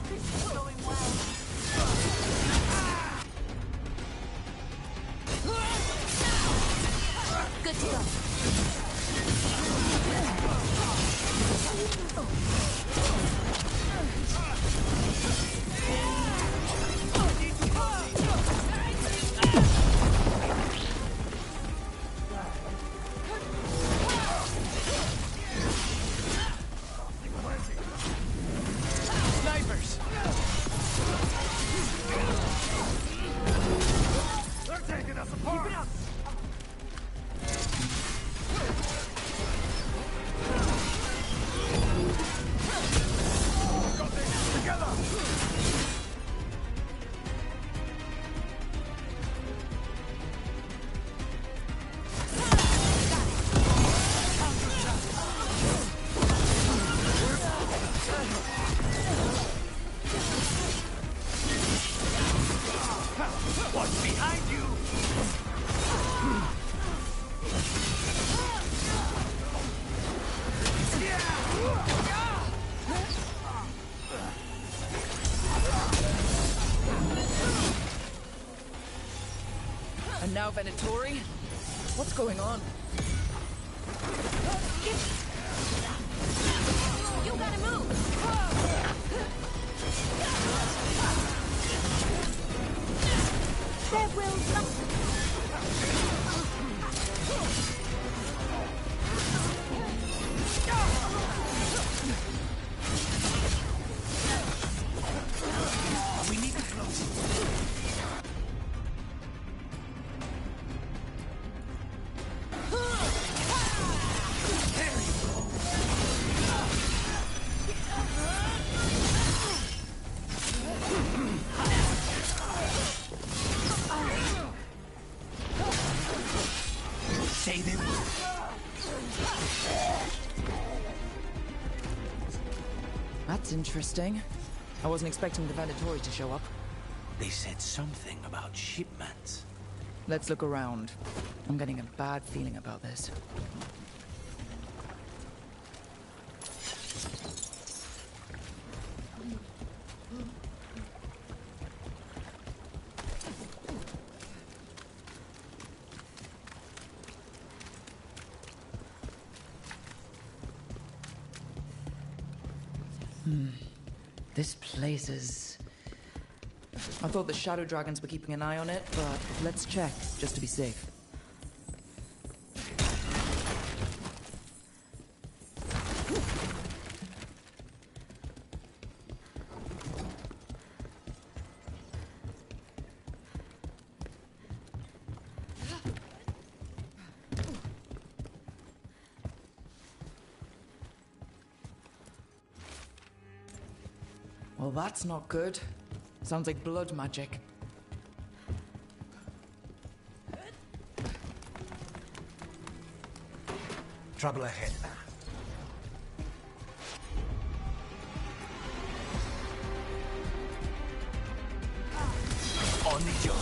This is going well. Good to go. Snipers! They're taking us apart! Keep it up! Got this! Together! What's behind you? And now Venatori? What's going on? You gotta move. There will not. We need to close. Say they will. That's interesting. I wasn't expecting the Venatori to show up. They said something about shipments. Let's look around. I'm getting a bad feeling about this. This place is... I thought the Shadow Dragons were keeping an eye on it, but let's check, just to be safe. Well, that's not good. Sounds like blood magic. Trouble ahead. On the job.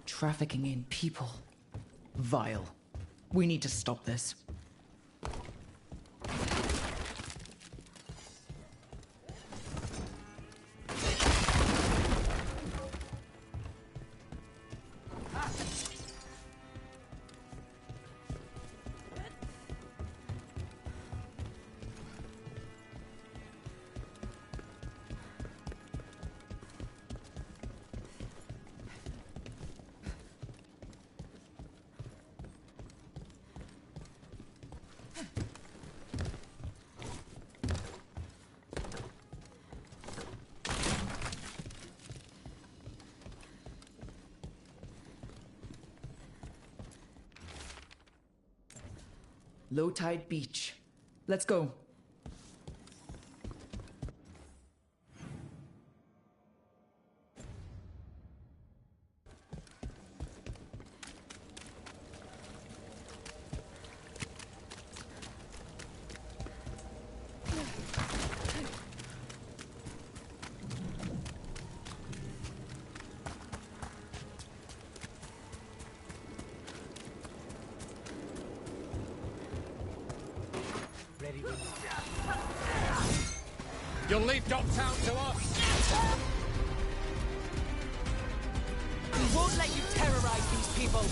Trafficking in people. Vile. We need to stop this. Low Tide Beach. Let's go. You'll leave Dogtown to us! We won't let you terrorize these people!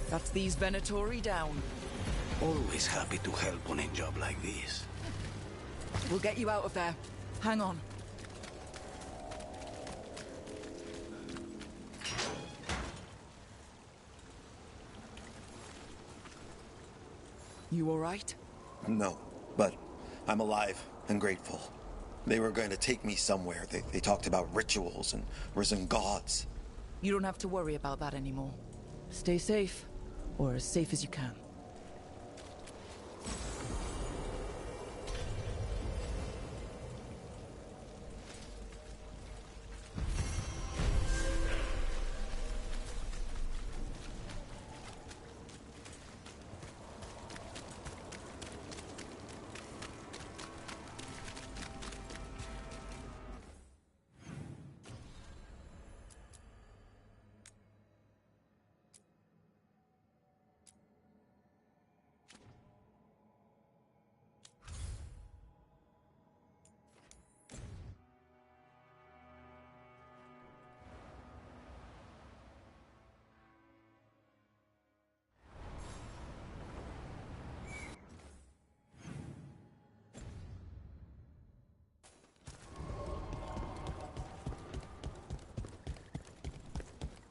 That's these Venatori down. Always happy to help on a job like this. We'll get you out of there. Hang on. You all right? No, but I'm alive and grateful. They were going to take me somewhere. They talked about rituals and risen gods. You don't have to worry about that anymore. Stay safe, or as safe as you can.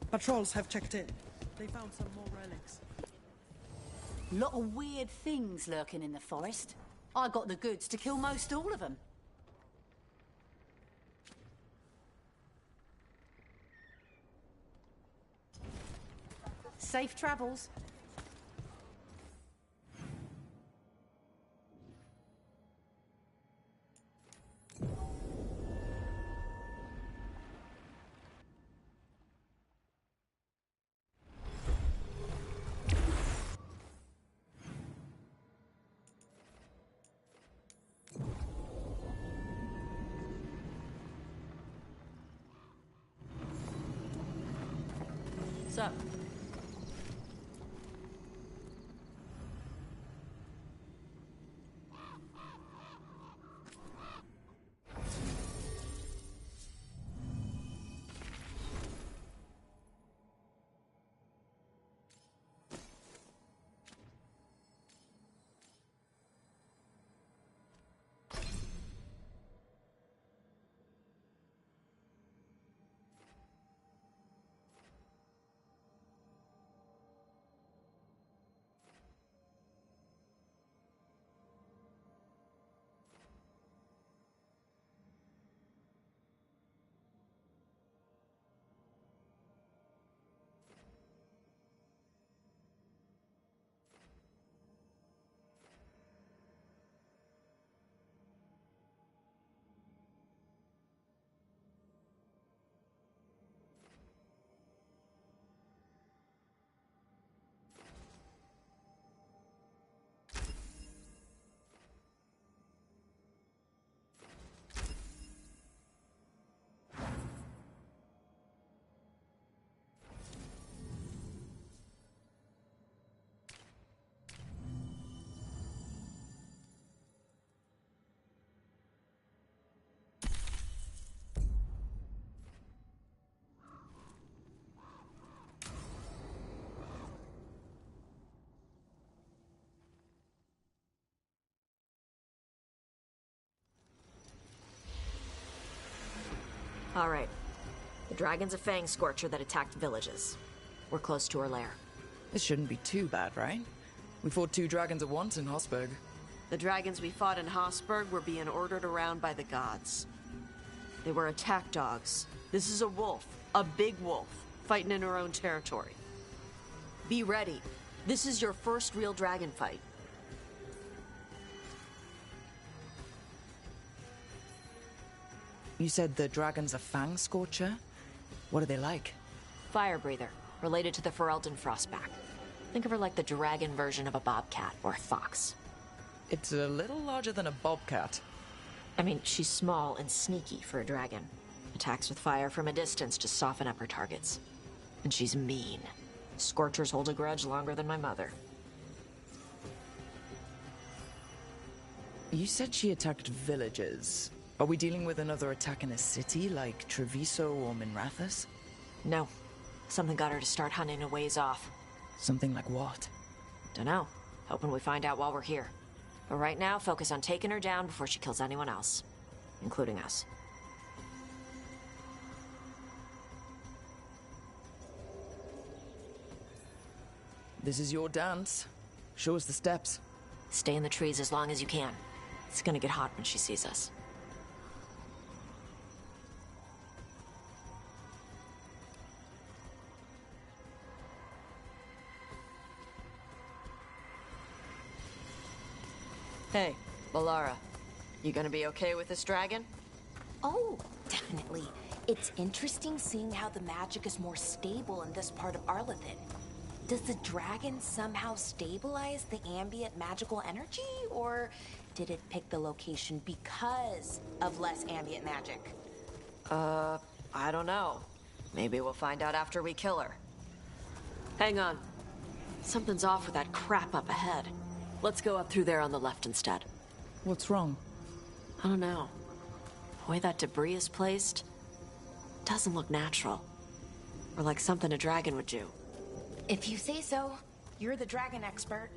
Patrols have checked in. They found some more relics. Lot of weird things lurking in the forest. I got the goods to kill most all of them. Safe travels. So, All right. The dragon's a fang scorcher that attacked villages. We're close to her lair. This shouldn't be too bad, right? We fought 2 dragons at once in Hossberg. The dragons we fought in Hossberg were being ordered around by the gods. They were attack dogs. This is a wolf, a big wolf, fighting in her own territory. Be ready. This is your first real dragon fight. You said the dragon's a fang scorcher? What are they like? Fire breather, related to the Ferelden Frostback. Think of her like the dragon version of a bobcat or a fox. It's a little larger than a bobcat. I mean, she's small and sneaky for a dragon. Attacks with fire from a distance to soften up her targets. And she's mean. Scorchers hold a grudge longer than my mother. You said she attacked villages. Are we dealing with another attack in a city like Treviso or Minrathous? No. Something got her to start hunting a ways off. Something like what? Dunno. Hoping we find out while we're here. But right now, focus on taking her down before she kills anyone else. Including us. This is your dance. Show us the steps. Stay in the trees as long as you can. It's gonna get hot when she sees us. Hey, Balara. You gonna be okay with this dragon? Oh, definitely. It's interesting seeing how the magic is more stable in this part of Arlathan. Does the dragon somehow stabilize the ambient magical energy, or did it pick the location because of less ambient magic? I don't know. Maybe we'll find out after we kill her. Hang on. Something's off with that crap up ahead. Let's go up through there on the left instead. What's wrong? I don't know. The way that debris is placed doesn't look natural. Or like something a dragon would do. If you say so, you're the dragon expert.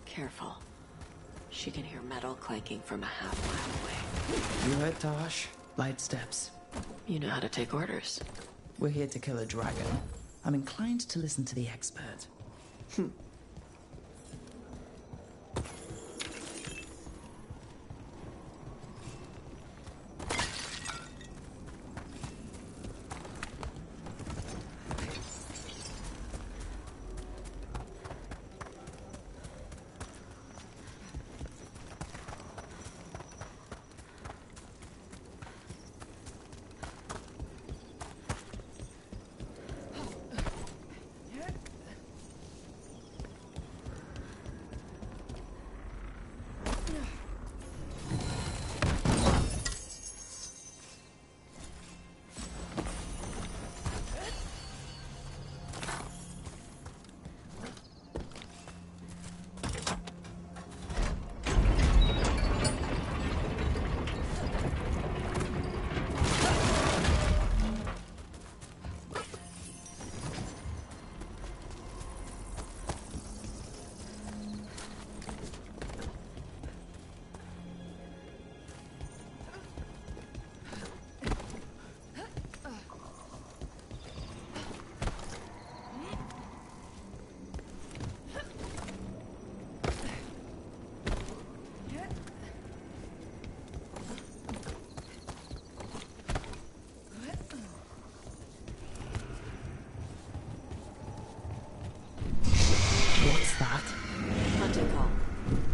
Careful. She can hear metal clanking from a half-mile away. You heard Tosh. Light steps. You know how to take orders. We're here to kill a dragon. I'm inclined to listen to the expert.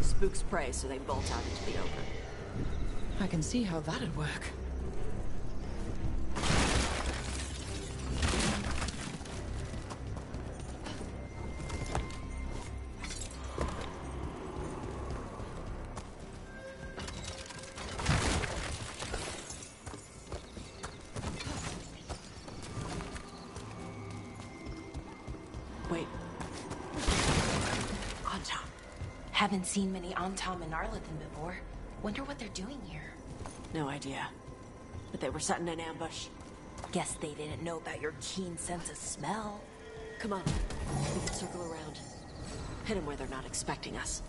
Spooks prey, so they bolt out into the open. I can see how that'd work. Wait. Antom. Haven't seen many Antom and Arlathan before. Wonder what they're doing here. No idea. But they were setting an ambush. Guess they didn't know about your keen sense of smell. Come on. We can circle around. Hit them where they're not expecting us.